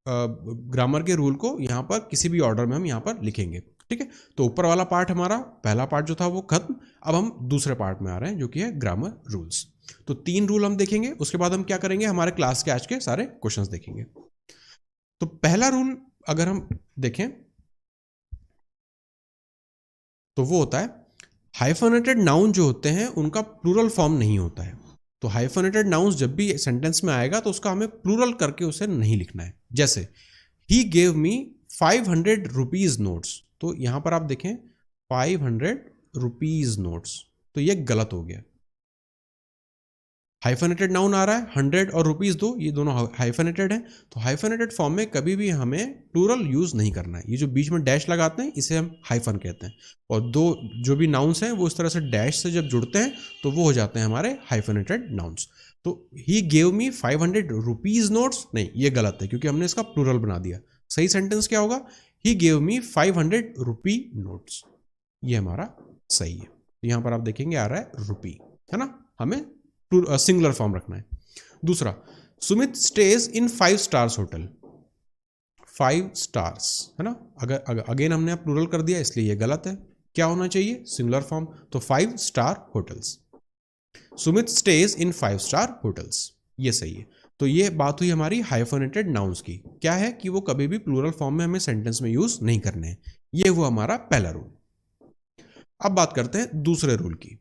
ग्रामर के रूल को यहाँ पर किसी भी ऑर्डर में हम यहाँ पर लिखेंगे, ठीक है। तो ऊपर वाला पार्ट हमारा पहला पार्ट जो था वो खत्म। अब हम दूसरे पार्ट में आ रहे हैं जो कि है ग्रामर रूल्स। तो 3 रूल हम देखेंगे, उसके बाद हम क्या करेंगे? हमारे क्लास के आज के सारे क्वेश्चंस देखेंगे। तो पहला रूल अगर हम देखें तो वो होता है हाइफनेटेड नाउन जो होते हैं उनका प्लूरल फॉर्म नहीं होता है। तो हाइफनेटेड नाउन्स जब भी सेंटेंस में आएगा तो उसका हमें प्लूरल करके उसे नहीं लिखना है। जैसे he gave me 500 rupees notes, तो यहां पर आप देखें 500 रुपीज नोट्स, तो ये गलत हो गया। हाइफनेटेड नाउन आ रहा है, 100 और रुपीज दो, ये दोनों हाइफनेटेड हैं। तो हाइफनेटेड फॉर्म में कभी भी हमें प्लूरल यूज नहीं करना है। ये जो बीच में डैश लगाते हैं इसे हम हाइफन कहते हैं, और दो जो भी नाउन्स हैं वो इस तरह से डैश से जब जुड़ते हैं तो वो हो जाते हैं हमारे हाइफनेटेड नाउन्स। तो he gave me 500 rupees notes, नहीं ये गलत है क्योंकि हमने इसका प्लूरल बना दिया। सही सेंटेंस क्या होगा? He gave me 500 rupee notes, ये हमारा सही है। यहां पर आप देखेंगे आ रहा है रुपी, है ना। हमें सिंगुलर फॉर्म रखना है। दूसरा, Sumit stage in 5 stars hotel. 5 stars, है ना। अगर अगेन हमने प्लूरल कर दिया इसलिए ये गलत है। क्या होना चाहिए? Singular form. तो 5 star hotels, Sumit stage in 5 star hotels, ये सही है। तो ये बात हुई हमारी हाइफनेटेड नाउन्स की। क्या है कि वो कभी भी प्लूरल फॉर्म में हमें सेंटेंस में यूज नहीं करने हैं। ये वो हमारा पहला रूल। अब बात करते हैं दूसरे रूल की।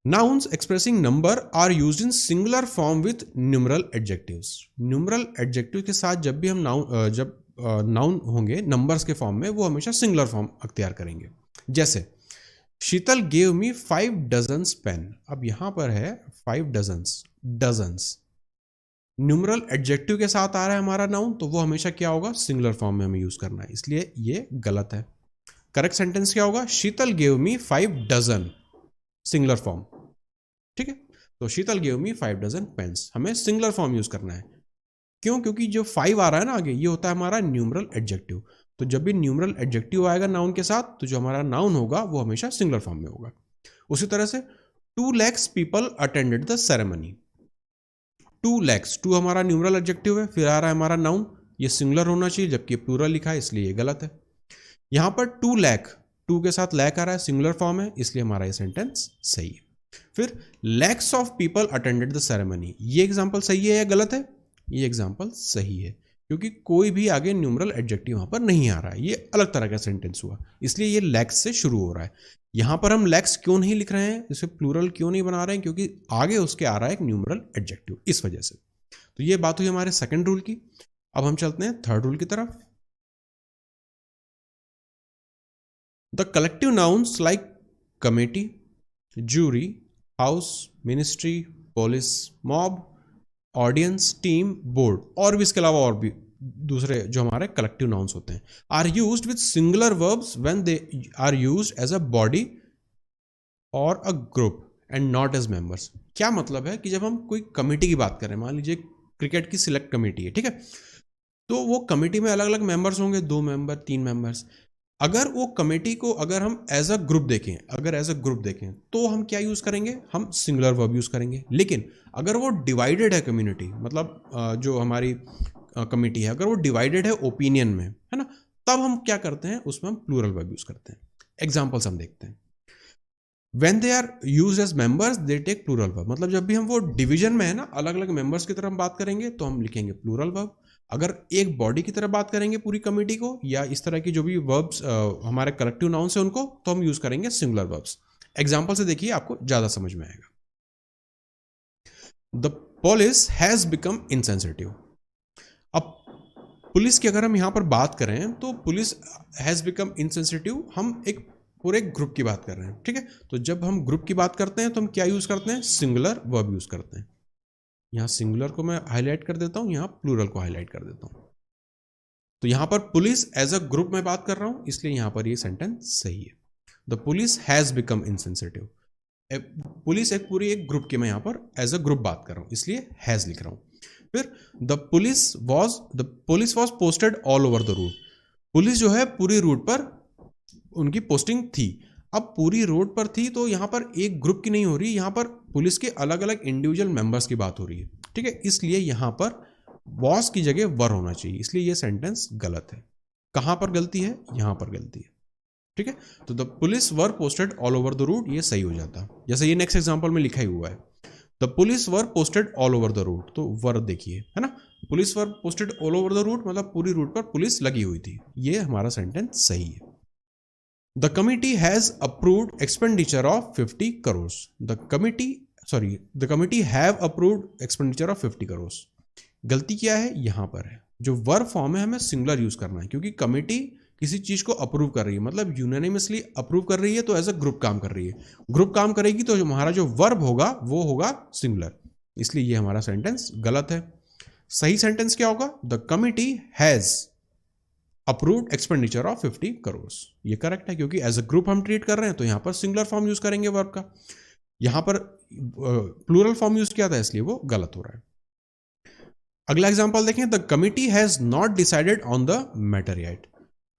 Nouns expressing number are used in singular form with numeral adjectives. Numeral adjective के साथ जब भी हम नाउन होंगे नंबर्स के फॉर्म में, वो हमेशा सिंगुलर फॉर्म अख्तियार करेंगे। जैसे शीतल गेव मी 5 डजन्स पेन। अब यहां पर है 5 डजन्स, डजन्स न्यूमरल एडजेक्टिव के साथ आ रहा है हमारा नाउन, तो वो हमेशा क्या होगा? सिंगुलर फॉर्म में हमें यूज करना है, इसलिए ये गलत है। करेक्ट सेंटेंस क्या होगा? Sheetal gave me 5 dozen, singular form, ठीक है। तो Sheetal gave me 5 dozen pens, हमें सिंगुलर फॉर्म यूज करना है। क्यों? क्योंकि जो 5 आ रहा है ना आगे, ये होता है हमारा न्यूमरल एडजेक्टिव। तो जब भी न्यूमरल एडजेक्टिव आएगा नाउन के साथ, तो जो हमारा नाउन होगा वो हमेशा सिंगुलर फॉर्म में होगा। उसी तरह से 2 lakhs people attended the ceremony. 2 lakhs, 2 हमारा न्यूमरल एडजेक्टिव है, फिर आ रहा है हमारा नाउन, ये सिंगुलर होना चाहिए जबकि प्लूरल लिखा है इसलिए ये गलत है। यहां पर 2 lakh, 2 के साथ लैक आ रहा है, सिंगुलर फॉर्म है, इसलिए हमारा ये सेंटेंस सही है। फिर lakhs of people attended the ceremony, ये एग्जांपल सही है या गलत है? ये एग्जांपल सही है क्योंकि कोई भी आगे न्यूमरल एडजेक्टिव वहां पर नहीं आ रहा है, ये अलग तरह का सेंटेंस हुआ, इसलिए ये लैक्स से शुरू हो रहा है। यहां पर हम लैक्स क्यों नहीं लिख रहे हैं, इसे प्लूरल क्यों नहीं बना रहे हैं? क्योंकि आगे उसके आ रहा है एक न्यूमरल एडजेक्टिव, इस वजह से। तो ये बात हुई हमारे सेकंड रूल की। अब हम चलते हैं थर्ड रूल की तरफ। The collective nouns like committee, jury, house, ministry, police, mob, audience, team, board, और भी इसके अलावा और भी दूसरे जो हमारे कलेक्टिव नाउन्स होते हैं, are used with singular verbs when they are used as a body और a group and not as members. क्या मतलब है कि जब हम कोई कमेटी की बात करें, मान लीजिए क्रिकेट की सिलेक्ट कमेटी है, ठीक है, तो वो कमेटी में अलग अलग मेंबर्स होंगे, 2 मेंबर, 3 मेंबर्स। अगर वो कमेटी को अगर हम एज अ ग्रुप देखें, अगर एज अ ग्रुप देखें तो हम क्या यूज़ करेंगे, हम सिंगुलर वर्ब यूज़ करेंगे। लेकिन अगर वो डिवाइडेड है कम्युनिटी, मतलब जो हमारी कमेटी है अगर वो डिवाइडेड है ओपिनियन में, है ना, तब हम क्या करते हैं, उसमें हम प्लूरल वर्ब यूज़ करते हैं। एग्जाम्पल्स हम देखते हैं। When they are used as members, they take plural verb। मतलब जब भी हम वो डिवीजन में है ना, अलग अलग मेंबर्स की तरह हम बात करेंगे तो हम लिखेंगे प्लूरल वर्ब। अगर एक बॉडी की तरह बात करेंगे पूरी कमेटी को, या इस तरह की जो भी वर्ब्स हमारे कलेक्टिव नाउन्स है उनको, तो हम यूज करेंगे सिंगुलर वर्ब्स। एग्जाम्पल से देखिए, आपको ज्यादा समझ में आएगा। The police has become insensitive. अब पुलिस की अगर हम यहां पर बात करें तो पुलिस हैज बिकम इनसेंसिटिव, हम एक पूरे ग्रुप की बात कर रहे हैं, ठीक है। तो जब हम ग्रुप की बात करते हैं तो हम क्या यूज करते हैं, सिंगुलर वर्ब यूज करते हैं। यहां सिंगुलर को मैं हाईलाइट कर देता हूं, यहां प्लूरल को हाईलाइट कर देता हूं। तो यहां पर पुलिस एज अ ग्रुप में बात कर रहा हूं, इसलिए यहां पर ये सेंटेंस सही है। The police has become insensitive. Police एक पूरी एक ग्रुप की मैं यहां पर एज अ ग्रुप बात कर रहा हूं, इसलिए हैज लिख रहा हूं। फिर the police was posted all over the route. Police जो है पूरी रूट पर उनकी पोस्टिंग थी। अब पूरी रोड पर थी तो यहां पर एक ग्रुप की नहीं हो रही, यहां पर पुलिस के अलग अलग इंडिविजुअल मेंबर्स की बात हो रही है, ठीक है। इसलिए यहां पर बॉस की जगह वर होना चाहिए, इसलिए यह सेंटेंस गलत है। कहां पर गलती है, यहां पर गलती है, ठीक है। तो the police were posted all over the route, ये सही हो जाता। जैसे ये नेक्स्ट एग्जांपल में लिखा ही हुआ है, the police were posted all over the route, तो वर देखिए, है ना, police were posted all over the route मतलब पूरी रूट पर पुलिस लगी हुई थी, ये हमारा सेंटेंस सही है। The committee has approved expenditure of 50 crores. The committee have approved expenditure of 50 crores. गलती क्या है, यहां पर है, जो वर्ब फॉर्म है हमें सिंगुलर यूज करना है, क्योंकि कमेटी किसी चीज को अप्रूव कर रही है, मतलब यूनानिमसली अप्रूव कर रही है, तो एज अ ग्रुप काम कर रही है। ग्रुप काम करेगी तो हमारा जो वर्ब होगा वो होगा सिंगुलर, इसलिए ये हमारा सेंटेंस गलत है। सही सेंटेंस क्या होगा, the committee has approved expenditure of 50 crore. ये करेक्ट है, क्योंकि एज अ ग्रुप हम ट्रीट कर रहे हैं, तो यहां पर सिंगुलर फॉर्म यूज करेंगे वर्ब का। यहां पर प्लूरल फॉर्म यूज किया था, इसलिए वो गलत हो रहा है। अगला एग्जांपल देखें, the committee has not decided on the matter yet.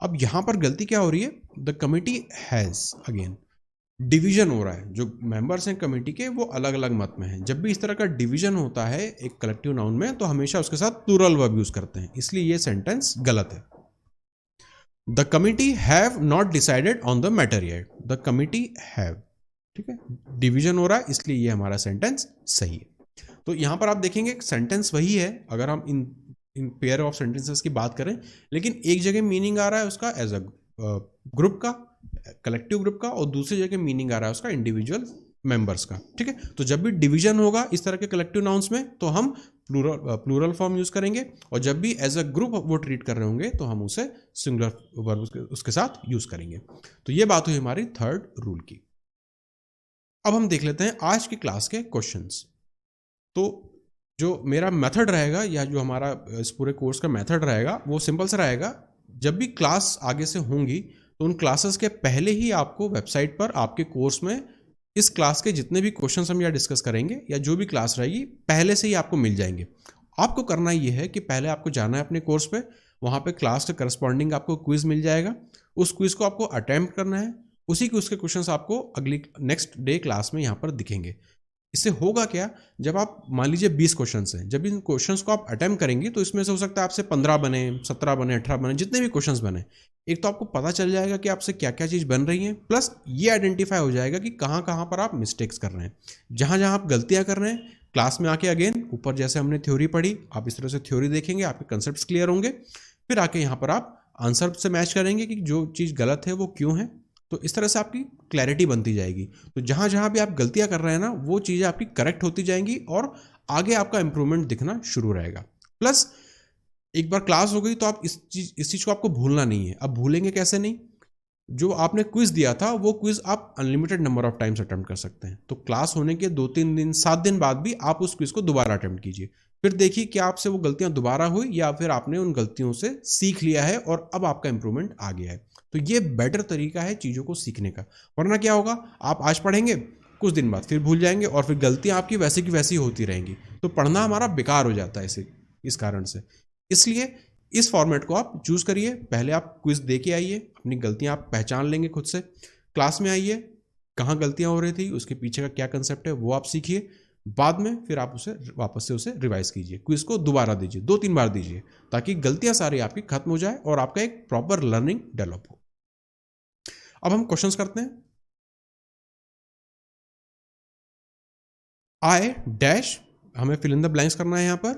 अब यहां पर गलती क्या हो रही है, the committee has, again division हो रहा है, जो मेंबर्स हैं कमेटी के वो अलग अलग मत में हैं। जब भी इस तरह का डिवीजन होता है एक कलेक्टिव नाउन में, तो हमेशा उसके साथ प्लूरल वर्ब यूज करते हैं, इसलिए ये सेंटेंस गलत है। The committee have not decided on the matter yet, the committee have, ठीक है, डिवीजन हो रहा है, इसलिए ये हमारा सेंटेंस सही है। तो यहां पर आप देखेंगे सेंटेंस वही है, अगर हम इन पेयर ऑफ सेंटेंसेस की बात करें, लेकिन एक जगह मीनिंग आ रहा है उसका एज अ ग्रुप का, कलेक्टिव ग्रुप का, और दूसरी जगह मीनिंग आ रहा है उसका इंडिविजुअल मेंबर्स का, ठीक है। तो जब भी डिवीजन होगा इस तरह के कलेक्टिव नाउन्स में, तो हम प्लूरल फॉर्म यूज करेंगे, और जब भी एज अ ग्रुप वो ट्रीट कर रहे होंगे तो हम उसे सिंगुलर वर्ब उसके साथ यूज करेंगे। तो ये बात हुई हमारी थर्ड रूल की। अब हम देख लेते हैं आज की क्लास के क्वेश्चंस। तो जो मेरा मेथड रहेगा, या जो हमारा इस पूरे कोर्स का मेथड रहेगा, वो सिंपल सा रहेगा। जब भी क्लास आगे से होंगी तो उन क्लासेस के पहले ही आपको वेबसाइट पर आपके कोर्स में इस क्लास के जितने भी क्वेश्चंस हम यहाँ डिस्कस करेंगे, या जो भी क्लास रहेगी, पहले से ही आपको मिल जाएंगे। आपको करना ये है कि पहले आपको जाना है अपने कोर्स पे, वहाँ पे क्लास के करस्पॉन्डिंग आपको क्विज मिल जाएगा, उस क्विज को आपको अटेम्प्ट करना है, उसी क्विज के क्वेश्चंस आपको अगली नेक्स्ट डे क्लास में यहाँ पर दिखेंगे। इससे होगा क्या, जब आप मान लीजिए 20 क्वेश्चंस हैं, जब इन क्वेश्चंस को आप अटेम्प्ट करेंगे तो इसमें से हो सकता है आपसे 15 बने, 17 बने, 18 बने, जितने भी क्वेश्चंस बने, एक तो आपको पता चल जाएगा कि आपसे क्या क्या चीज़ बन रही है, प्लस ये आइडेंटिफाई हो जाएगा कि कहाँ कहाँ पर आप मिस्टेक्स कर रहे हैं, जहाँ जहाँ आप गलतियाँ कर रहे हैं। क्लास में आके अगेन ऊपर जैसे हमने थ्योरी पढ़ी, आप इस तरह से थ्योरी देखेंगे, आपके कंसेप्ट क्लियर होंगे, फिर आके यहाँ पर आप आंसर से मैच करेंगे कि जो चीज़ गलत है वो क्यों है। तो इस तरह से आपकी क्लैरिटी बनती जाएगी। तो जहां जहां भी आप गलतियां कर रहे हैं ना, वो चीजें आपकी करेक्ट होती जाएंगी, और आगे आपका इंप्रूवमेंट दिखना शुरू रहेगा। प्लस एक बार क्लास हो गई तो आप इस चीज को आपको भूलना नहीं है। अब भूलेंगे कैसे नहीं, जो आपने क्विज दिया था वो क्विज आप unlimited number of times attempt कर सकते हैं। तो क्लास होने के 2-3 दिन 7 दिन बाद भी आप उस क्विज को दोबारा अटेम्प्ट कीजिए, फिर देखिए कि आपसे वो गलतियां दोबारा हुई, या फिर आपने उन गलतियों से सीख लिया है और अब आपका इंप्रूवमेंट आ गया है। तो ये बेटर तरीका है चीज़ों को सीखने का। वरना क्या होगा, आप आज पढ़ेंगे, कुछ दिन बाद फिर भूल जाएंगे, और फिर गलतियां आपकी वैसी की वैसी होती रहेंगी, तो पढ़ना हमारा बेकार हो जाता है इस कारण से। इसलिए इस फॉर्मेट को आप चूज करिए। पहले आप क्विज दे के आइए, अपनी गलतियां आप पहचान लेंगे खुद से। क्लास में आइए, कहाँ गलतियां हो रही थी, उसके पीछे का क्या कंसेप्ट है वो आप सीखिए। बाद में फिर आप उसे वापस से उसे रिवाइज कीजिए, क्विज को दोबारा दीजिए, 2-3 बार दीजिए, ताकि गलतियां सारी आपकी खत्म हो जाए और आपका एक प्रॉपर लर्निंग डेवलप हो। अब हम क्वेश्चंस करते हैं। आई डैश, हमें फिल इन द ब्लैंक्स करना है यहां पर,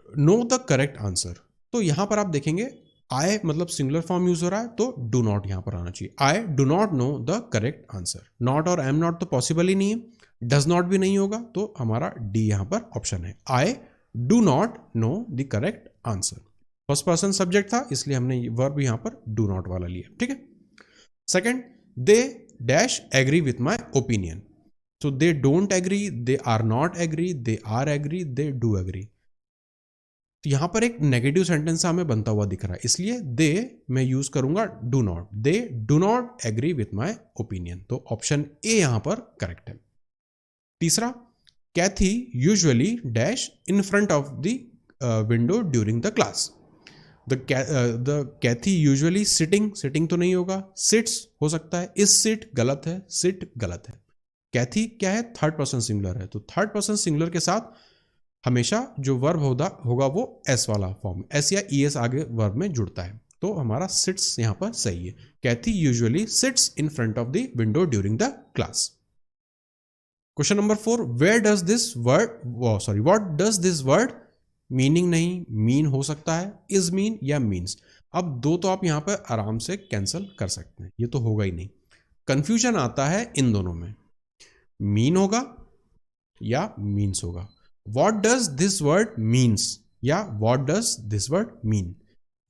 नो द करेक्ट आंसर। तो यहां पर आप देखेंगे आई मतलब सिंगुलर फॉर्म यूज हो रहा है, तो डू नॉट यहां पर आना चाहिए। आई do not know the correct answer. Not और एम नॉट तो पॉसिबल ही नहीं है, डज नॉट भी नहीं होगा, तो हमारा डी यहां पर ऑप्शन है। आई do not know the correct answer. First person subject था, इसलिए हमने वर्ब यहां पर डू नॉट वाला लिया, ठीक है। Second, they dash agree with my opinion. So they don't agree, they are not agree, they are agree, they do agree। तो यहां पर एक नेगेटिव सेंटेंस हमें बनता हुआ दिख रहा है, इसलिए दे मैं यूज करूंगा do not. They do not agree with my opinion, तो ऑप्शन ए यहां पर करेक्ट है। तीसरा, Kathy usually dash in front of the window during the class. The Kathy usually sitting, sitting तो नहीं होगा, सिट्स हो सकता है, इस सिट गलत है, सिट गलत है। कैथी क्या है, थर्ड पर्सन सिंगुलर है, तो थर्ड पर्सन सिंगुलर के साथ हमेशा जो वर्ब होगा वो एस वाला फॉर्म, एस या ई एस आगे वर्ब में जुड़ता है, तो हमारा सिट्स यहां पर सही है। Kathy usually sits in front of the window during the class. Question number 4, where does this word, what does this word meaning नहीं, मीन हो सकता है, इज मीन या मीन्स। अब दो तो आप यहां पर आराम से कैंसिल कर सकते हैं, ये तो होगा ही नहीं। कंफ्यूजन आता है इन दोनों में, मीन होगा या मीन्स होगा। What does this word means या what does this word mean,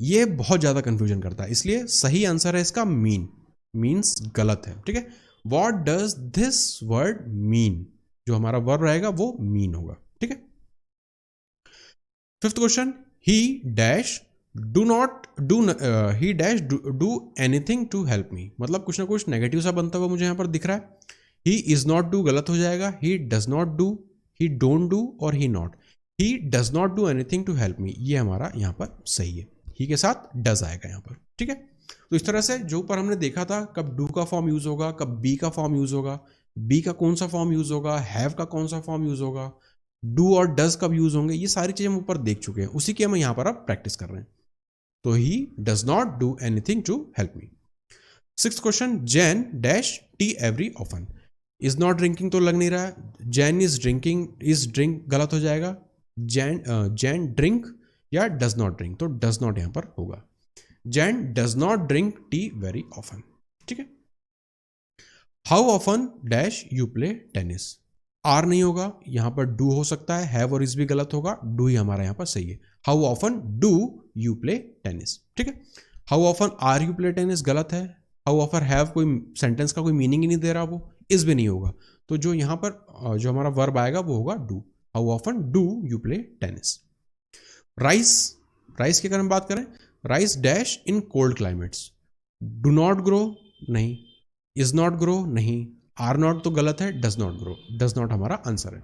ये बहुत ज्यादा कंफ्यूजन करता है, इसलिए सही आंसर है इसका मीन। मीन्स गलत है, ठीक है। What does this word mean, जो हमारा वर्ब रहेगा वो मीन होगा, ठीक है। Fifth question, he dash do not do, he dash do anything to help me. मतलब कुछ ना कुछ नेगेटिव सा बनता हुआ मुझे यहां पर दिख रहा है। ही इज नॉट डू गलत हो जाएगा, he does not do, he don't do और he not. He does not do anything to help me, ये हमारा यहां पर सही है, ही के साथ डज आएगा यहां पर, ठीक है। तो इस तरह से जो ऊपर हमने देखा था, कब डू का फॉर्म यूज होगा, कब बी का फॉर्म यूज होगा, बी का कौन सा फॉर्म यूज होगा, हैव का कौन सा फॉर्म यूज होगा, डू और डज कब यूज होंगे, ये सारी चीजें हम ऊपर देख चुके हैं, उसी की हम यहां पर अब प्रैक्टिस कर रहे हैं। तो he does not do anything to help me. Sixth question, Jane dash tea every often. Is not drinking तो लग नहीं रहा है, Jane is drinking, is drink गलत हो जाएगा। जैन ड्रिंक या डज नॉट ड्रिंक, तो डज नॉट यहां पर होगा। Jane does not drink tea very often, ठीक है। How often dash you play tennis, are नहीं होगा, यहां पर डू हो सकता है, हैव और इज भी गलत होगा, डू ही हमारा यहां पर सही है। How often do you play tennis, ठीक है। How often are you play tennis गलत है। हाउ ऑफन हैव कोई सेंटेंस का कोई मीनिंग ही नहीं दे रहा, वो इज भी नहीं होगा, तो जो यहां पर जो हमारा वर्ब आएगा वो होगा do. How often do you play tennis. Rice, rice की अगर हम बात करें, rice dash in cold climates. Do not grow नहीं, इज नॉट ग्रो नहीं, आर नॉट तो गलत है, does not grow, does not हमारा आंसर है।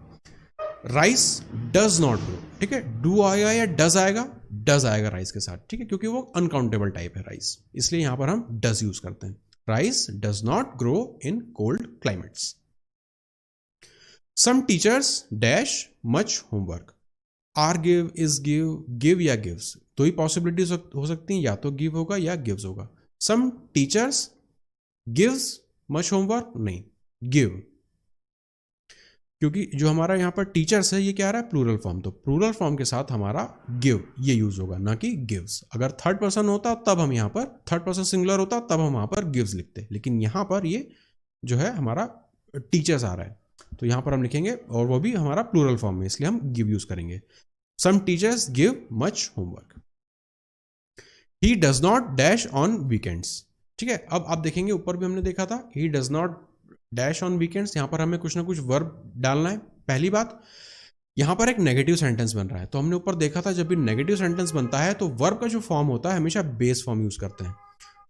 राइस डज नॉट ग्रो, ठीक है। डू आएगा या डज आएगा, डज आएगा राइस के साथ, ठीक है, क्योंकि वो अनकाउंटेबल टाइप है राइस, इसलिए यहां पर हम डज यूज करते हैं। Rice does not grow in cold climates. Some teachers dash much homework. Are give, is give, give या गिव्स, दो ही पॉसिबिलिटीज हो सकती हैं, या तो गिव होगा या गिव्स होगा। Some teachers gives much homework नहीं, गिव, क्योंकि जो हमारा यहां पर टीचर्स है ये क्या आ रहा है, प्लूरल फॉर्म, तो प्लूरल फॉर्म के साथ हमारा गिव ये यूज होगा, ना कि गिव्स। अगर थर्ड पर्सन होता तब हम यहां पर, थर्ड पर्सन सिंगुलर होता तब हम वहां पर गिव्स लिखते, लेकिन यहां पर ये जो है हमारा टीचर्स आ रहा है, तो यहां पर हम लिखेंगे, और वो भी हमारा प्लूरल फॉर्म में, इसलिए हम गिव यूज करेंगे। Some teachers give much homework. He does not dash on weekends, ठीक है। अब आप देखेंगे ऊपर भी हमने देखा था, ही does not dash on weekends, यहां पर हमें कुछ ना कुछ वर्ब डालना है। पहली बात, यहां पर एक नेगेटिव सेंटेंस बन रहा है, तो हमने ऊपर देखा था जब भी नेगेटिव सेंटेंस बनता है तो वर्ब का जो फॉर्म होता है हमेशा बेस फॉर्म यूज करते हैं,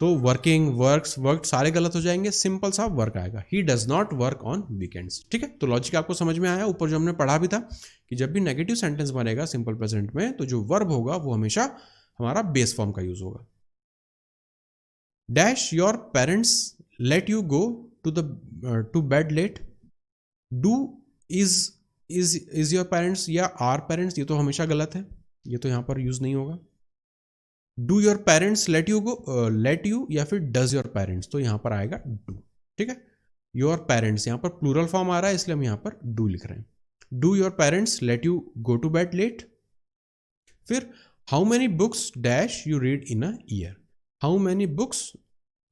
तो वर्किंग, वर्क्स, वर्क सारे गलत हो जाएंगे, सिंपल सा वर्क आएगा। ही does not work on weekends, ठीक है। तो लॉजिक आपको समझ में आया। ऊपर जो हमने पढ़ा भी था कि जब भी नेगेटिव सेंटेंस बनेगा सिंपल प्रेजेंट में, तो जो वर्ब होगा वो हमेशा हमारा बेस फॉर्म का यूज होगा। Dash your parents let you go to bed late. Do is your parents या आर पेरेंट्स, ये तो हमेशा गलत है, ये तो यहां पर यूज नहीं होगा। Do your parents let you go, let you या फिर डज योर पेरेंट्स, तो यहां पर आएगा डू। ठीक है, योर पेरेंट्स यहां पर प्लूरल फॉर्म आ रहा है, इसलिए हम यहां पर डू लिख रहे हैं। Do your parents let you go to bed late. फिर how many books dash you read in a year. How many books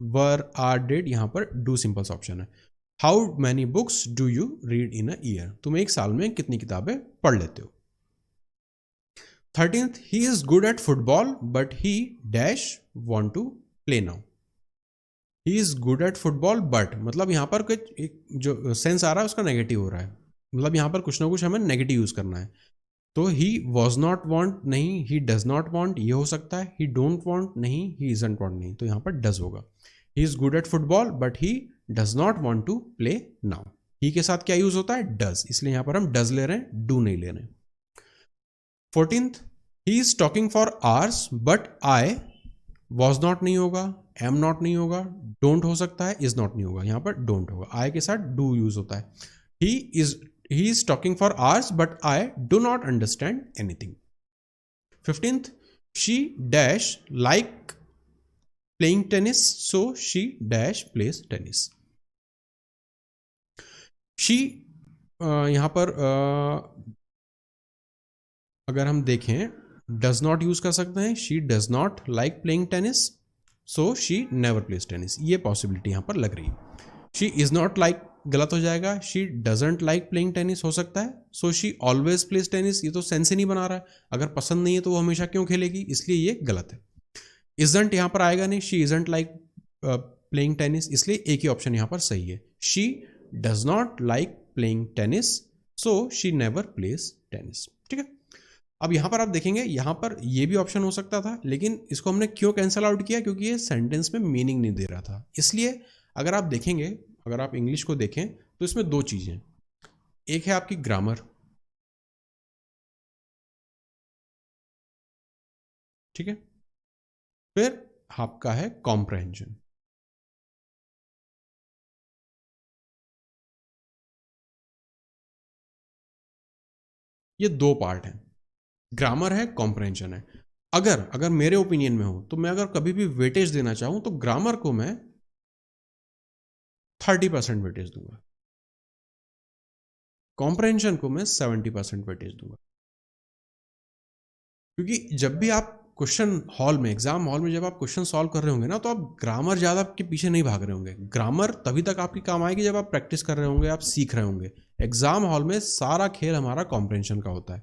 were are did, यहां पर डू सिंपल सा ऑप्शन है। How many books do you read in a year, तुम एक साल में कितनी किताबें पढ़ लेते हो। 13th, he is good at football but he dash want to play now. He is good at football but, मतलब यहां पर कुछ एक जो सेंस आ रहा है उसका नेगेटिव हो रहा है, मतलब यहां पर कुछ ना कुछ हमें नेगेटिव यूज करना है। तो he was not want नहीं, he does not want ये हो सकता है, he don't want नहीं, he isn't want नहीं, तो यहां पर does होगा। He is good at football but he does not want to play now। he के साथ क्या यूज होता है, does, इसलिए यहां पर हम does ले रहे हैं, do नहीं ले रहे हैं। 14th, he is talking for hours but I was not नहीं होगा, am not नहीं होगा, don't हो सकता है, is not नहीं होगा, यहां पर don't होगा, I के साथ do यूज होता है। he is talking for hours but I do not understand anything। 15th, she dash like playing tennis so she dash plays tennis। she यहां पर अगर हम देखें डज नॉट यूज कर सकते हैं, she does not like playing tennis so she never place tennis, ये possibility यहां पर लग रही है। शी इज नॉट लाइक गलत हो जाएगा, she doesn't like playing tennis हो सकता है, so she always place tennis, ये तो सेंस ही नहीं बना रहा है, अगर पसंद नहीं है तो वो हमेशा क्यों खेलेगी, इसलिए ये गलत है। इजंट यहां पर आएगा नहीं, she isn't like playing tennis, इसलिए एक ही ऑप्शन यहां पर सही है। She does not like playing tennis so she never place tennis. ठीक है, अब यहां पर आप देखेंगे यहां पर ये भी ऑप्शन हो सकता था, लेकिन इसको हमने क्यों कैंसिल आउट किया, क्योंकि ये सेंटेंस में मीनिंग नहीं दे रहा था। इसलिए अगर आप देखेंगे, अगर आप इंग्लिश को देखें तो इसमें दो चीजें, एक है आपकी ग्रामर, ठीक है, फिर आपका है कॉम्प्रहेंशन। ये दो पार्ट हैं, ग्रामर है, कॉम्प्रहेंशन है। अगर अगर मेरे ओपिनियन में हो तो मैं अगर कभी भी वेटेज देना चाहूं तो ग्रामर को मैं 30% वेटेज दूंगा, कॉम्प्रहेंशन को मैं 70% वेटेज दूंगा। क्योंकि जब भी आप क्वेश्चन हॉल में, एग्जाम हॉल में जब आप क्वेश्चन सॉल्व कर रहे होंगे ना, तो आप ग्रामर ज्यादा के पीछे नहीं भाग रहे होंगे। ग्रामर तभी तक आपकी काम आएगी जब आप प्रैक्टिस कर रहे होंगे, आप सीख रहे होंगे। एग्जाम हॉल में सारा खेल हमारा कॉम्प्रहेंशन का होता है।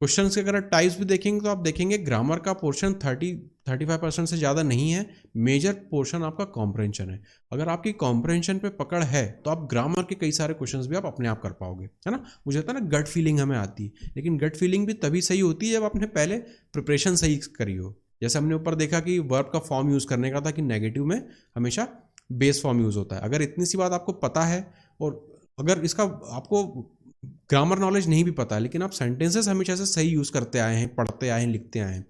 क्वेश्चंस के अगर टाइप्स भी देखेंगे तो आप देखेंगे ग्रामर का पोर्शन 35% से ज़्यादा नहीं है, मेजर पोर्शन आपका कॉम्प्रहेंशन है। अगर आपकी कॉम्प्रहेंशन पे पकड़ है तो आप ग्रामर के कई सारे क्वेश्चंस भी आप अपने आप कर पाओगे, है ना। मुझे होता है ना, गट फीलिंग हमें आती है, लेकिन गट फीलिंग भी तभी सही होती है जब आपने पहले प्रिपरेशन सही करी हो। जैसे हमने ऊपर देखा कि वर्ब का फॉर्म यूज़ करने का था कि नेगेटिव में हमेशा बेस फॉर्म यूज़ होता है। अगर इतनी सी बात आपको पता है और अगर इसका आपको ग्रामर नॉलेज नहीं भी पता है, लेकिन आप सेंटेंसेस हमेशा से सही यूज करते आए हैं, पढ़ते आए हैं, लिखते आए हैं,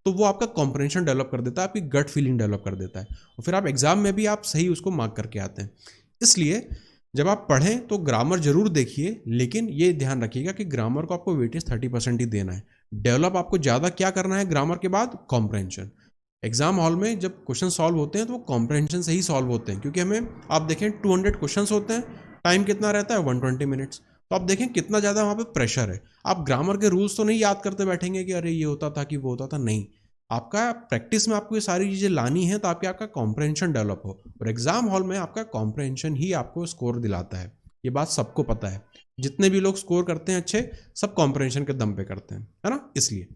तो वो आपका कॉम्प्रहेंशन डेवलप कर देता है, आपकी गट फीलिंग डेवलप कर देता है, और फिर आप एग्जाम में भी आप सही उसको मार्क करके आते हैं। इसलिए जब आप पढ़ें तो ग्रामर जरूर देखिए, लेकिन ये ध्यान रखिएगा कि ग्रामर को आपको वेटेज 30% ही देना है। डेवलप आपको ज़्यादा क्या करना है ग्रामर के बाद, कॉम्प्रहेंशन। एग्जाम हॉल में जब क्वेश्चन सॉल्व होते हैं तो वो कॉम्प्रहेंशन से ही सॉल्व होते हैं, क्योंकि हमें आप देखें 200 क्वेश्चन होते हैं, टाइम कितना रहता है 120 मिनट्स, तो आप देखें कितना ज़्यादा वहाँ पे प्रेशर है। आप ग्रामर के रूल्स तो नहीं याद करते बैठेंगे कि अरे ये होता था कि वो होता था, नहीं, आपका प्रैक्टिस में आपको ये सारी चीज़ें लानी है ताकि आपका कॉम्प्रहेंशन डेवलप हो, और एग्जाम हॉल में आपका कॉम्प्रहेंशन ही आपको स्कोर दिलाता है। ये बात सबको पता है, जितने भी लोग स्कोर करते हैं अच्छे, सब कॉम्प्रहेंशन के दम पे करते हैं, है ना। इसलिए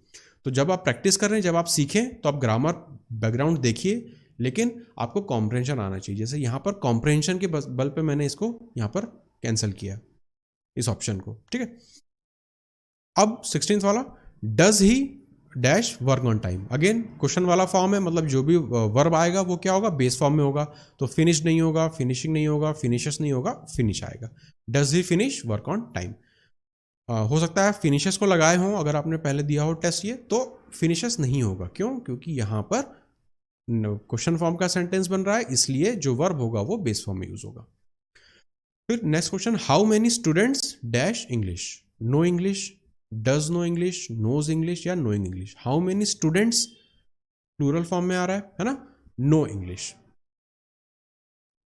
तो जब आप प्रैक्टिस कर रहे हैं, जब आप सीखें, तो आप ग्रामर बैकग्राउंड देखिए, लेकिन आपको कॉम्प्रहेंशन आना चाहिए। जैसे यहाँ पर कॉम्प्रहेंशन के बल पे मैंने इसको यहाँ पर कैंसिल किया, इस ऑप्शन को, ठीक है। अब 16th वाला, does he dash work on time. Again question वाला फॉर्म है, मतलब जो भी वर्ब आएगा वो क्या होगा, बेस फॉर्म में होगा, तो फिनिश नहीं होगा, फिनिशिंग नहीं होगा, फिनिशेस नहीं होगा, फिनिश आएगा। Does he finish work on time. हो सकता है फिनिशेस को लगाए हों, अगर आपने पहले दिया हो टेस्ट ये, तो फिनिशेस नहीं होगा। क्यों? क्योंकि यहाँ पर क्वेश्चन फॉर्म का सेंटेंस बन रहा है, इसलिए जो वर्ब होगा वो बेस फॉर्म में यूज होगा। फिर next question, how many students dash English. Know English, does know English, knows English या knowing English. How many students plural form में आ रहा है ना, नो इंग्लिश।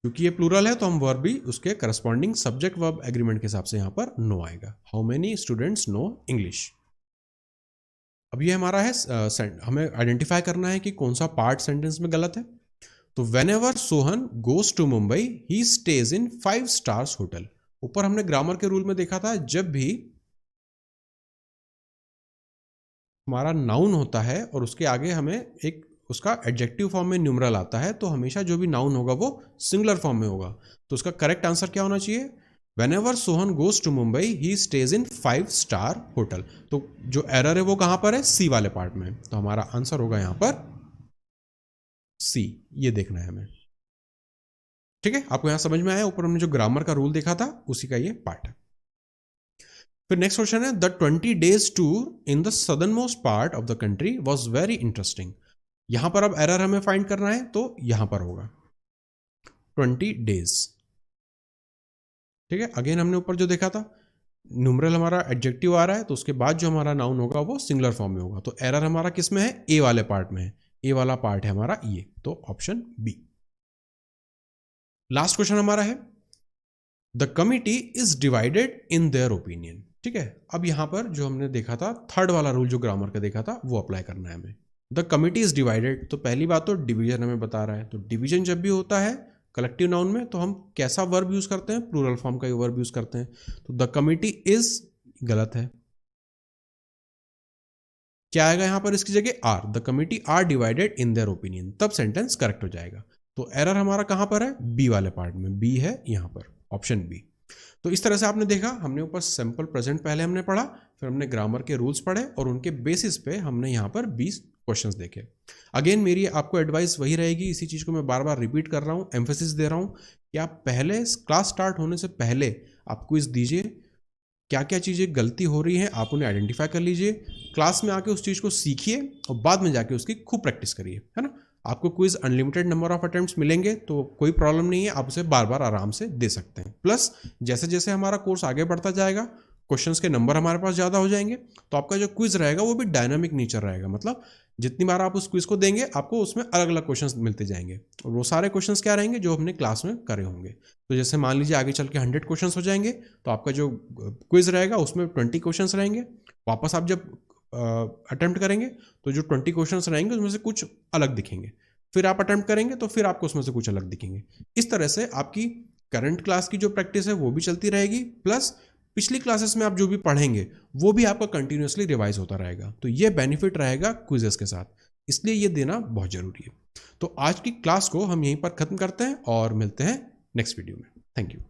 क्योंकि ये प्लूरल है तो हम वर्ब भी उसके करस्पॉन्डिंग सब्जेक्ट वर्ब एग्रीमेंट के हिसाब से यहां पर नो आएगा। How many students know English. अब ये हमारा है हमें आइडेंटिफाई करना है कि कौन सा पार्ट सेंटेंस में गलत है। तो whenever Sohan goes to Mumbai he stays in 5 stars hotel. ऊपर हमने ग्रामर के रूल में देखा था, जब भी हमारा नाउन होता है और उसके आगे हमें एक उसका एडजेक्टिव फॉर्म में न्यूमरल आता है, तो हमेशा जो भी नाउन होगा वो सिंगुलर फॉर्म में होगा। तो उसका करेक्ट आंसर क्या होना चाहिए? Whenever Sohan goes to Mumbai he stays in 5 star hotel. तो जो एरर है वो कहां पर है? सी वाले पार्ट में। तो हमारा आंसर होगा यहां पर सी। ये देखना है हमें। ठीक है, आपको यहां समझ में आया? ऊपर हमने जो ग्रामर का रूल देखा था उसी का ये पार्ट है। फिर नेक्स्ट क्वेश्चन है, the 20 days tour in the southern most part of the country was very interesting. यहां पर अब एरर हमें फाइंड करना है, तो यहां पर होगा 20 days। ठीक है, अगेन हमने ऊपर जो देखा था, न्यूमरल हमारा एडजेक्टिव आ रहा है, तो उसके बाद जो हमारा नाउन होगा वो सिंगुलर फॉर्म में होगा। तो एरर हमारा किस में है? ए वाले पार्ट में है। ए वाला पार्ट है हमारा ये, तो ऑप्शन बी। लास्ट क्वेश्चन हमारा है, the committee is divided in their opinion. ठीक है, अब यहां पर जो हमने देखा था, थर्ड वाला रूल जो ग्रामर का देखा था वो अप्लाई करना है हमें। द कमिटी इज डिवाइडेड, तो पहली बात तो डिवीजन हमें बता रहा है। तो डिवीजन जब भी होता है कलेक्टिव नाउन में, तो हम कैसा वर्ब यूज करते हैं? प्लूरल फॉर्म का वर्ब यूज करते हैं। तो द कमिटी इज गलत है, क्या आएगा यहां पर इसकी जगह? Are. The committee are divided in their opinion, तब सेंटेंस करेक्ट हो जाएगा। तो एरर हमारा कहां पर है? बी वाले पार्ट में। बी है यहां पर, ऑप्शन बी। तो इस तरह से आपने देखा, हमने ऊपर सिंपल प्रेजेंट पहले हमने पढ़ा, फिर हमने ग्रामर के रूल्स पढ़े और उनके बेसिस पे हमने यहाँ पर 20 क्वेश्चंस देखे। अगेन मेरी आपको एडवाइस वही रहेगी, इसी चीज़ को मैं बार बार रिपीट कर रहा हूँ, एम्फेसिस दे रहा हूँ कि आप पहले क्लास स्टार्ट होने से पहले आप क्विज दीजिए। क्या क्या चीज़ें गलती हो रही हैं आप उन्हें आइडेंटिफाई कर लीजिए, क्लास में आके उस चीज़ को सीखिए और बाद में जाके उसकी खूब प्रैक्टिस करिए, है ना। आपको quiz unlimited number of attempts मिलेंगे, तो कोई प्रॉब्लम नहीं है, आप उसे बार बार आराम से दे सकते हैं। प्लस जैसे जैसे हमारा कोर्स आगे बढ़ता जाएगा, क्वेश्चंस के नंबर हमारे पास ज़्यादा हो जाएंगे, तो आपका जो क्विज रहेगा वो भी डायनामिक नेचर रहेगा। मतलब जितनी बार आप उस क्विज को देंगे, आपको उसमें अलग अलग क्वेश्चंस मिलते जाएंगे, और वो सारे क्वेश्चंस क्या रहेंगे? जो हमने क्लास में करे होंगे। तो जैसे मान लीजिए आगे चल के 100 क्वेश्चंस हो जाएंगे, तो आपका जो क्विज रहेगा उसमें 20 क्वेश्चंस रहेंगे। वापस आप जब अटेम्प्ट करेंगे तो जो 20 क्वेश्चंस रहेंगे उसमें से कुछ अलग दिखेंगे, फिर आप अटेम्प्ट करेंगे तो फिर आपको उसमें से कुछ अलग दिखेंगे। इस तरह से आपकी करंट क्लास की जो प्रैक्टिस है वो भी चलती रहेगी, प्लस पिछली क्लासेस में आप जो भी पढ़ेंगे वो भी आपका कंटिन्यूसली रिवाइज होता रहेगा। तो ये बेनिफिट रहेगा क्विजेस के साथ, इसलिए ये देना बहुत जरूरी है। तो आज की क्लास को हम यहीं पर खत्म करते हैं और मिलते हैं नेक्स्ट वीडियो में। Thank you.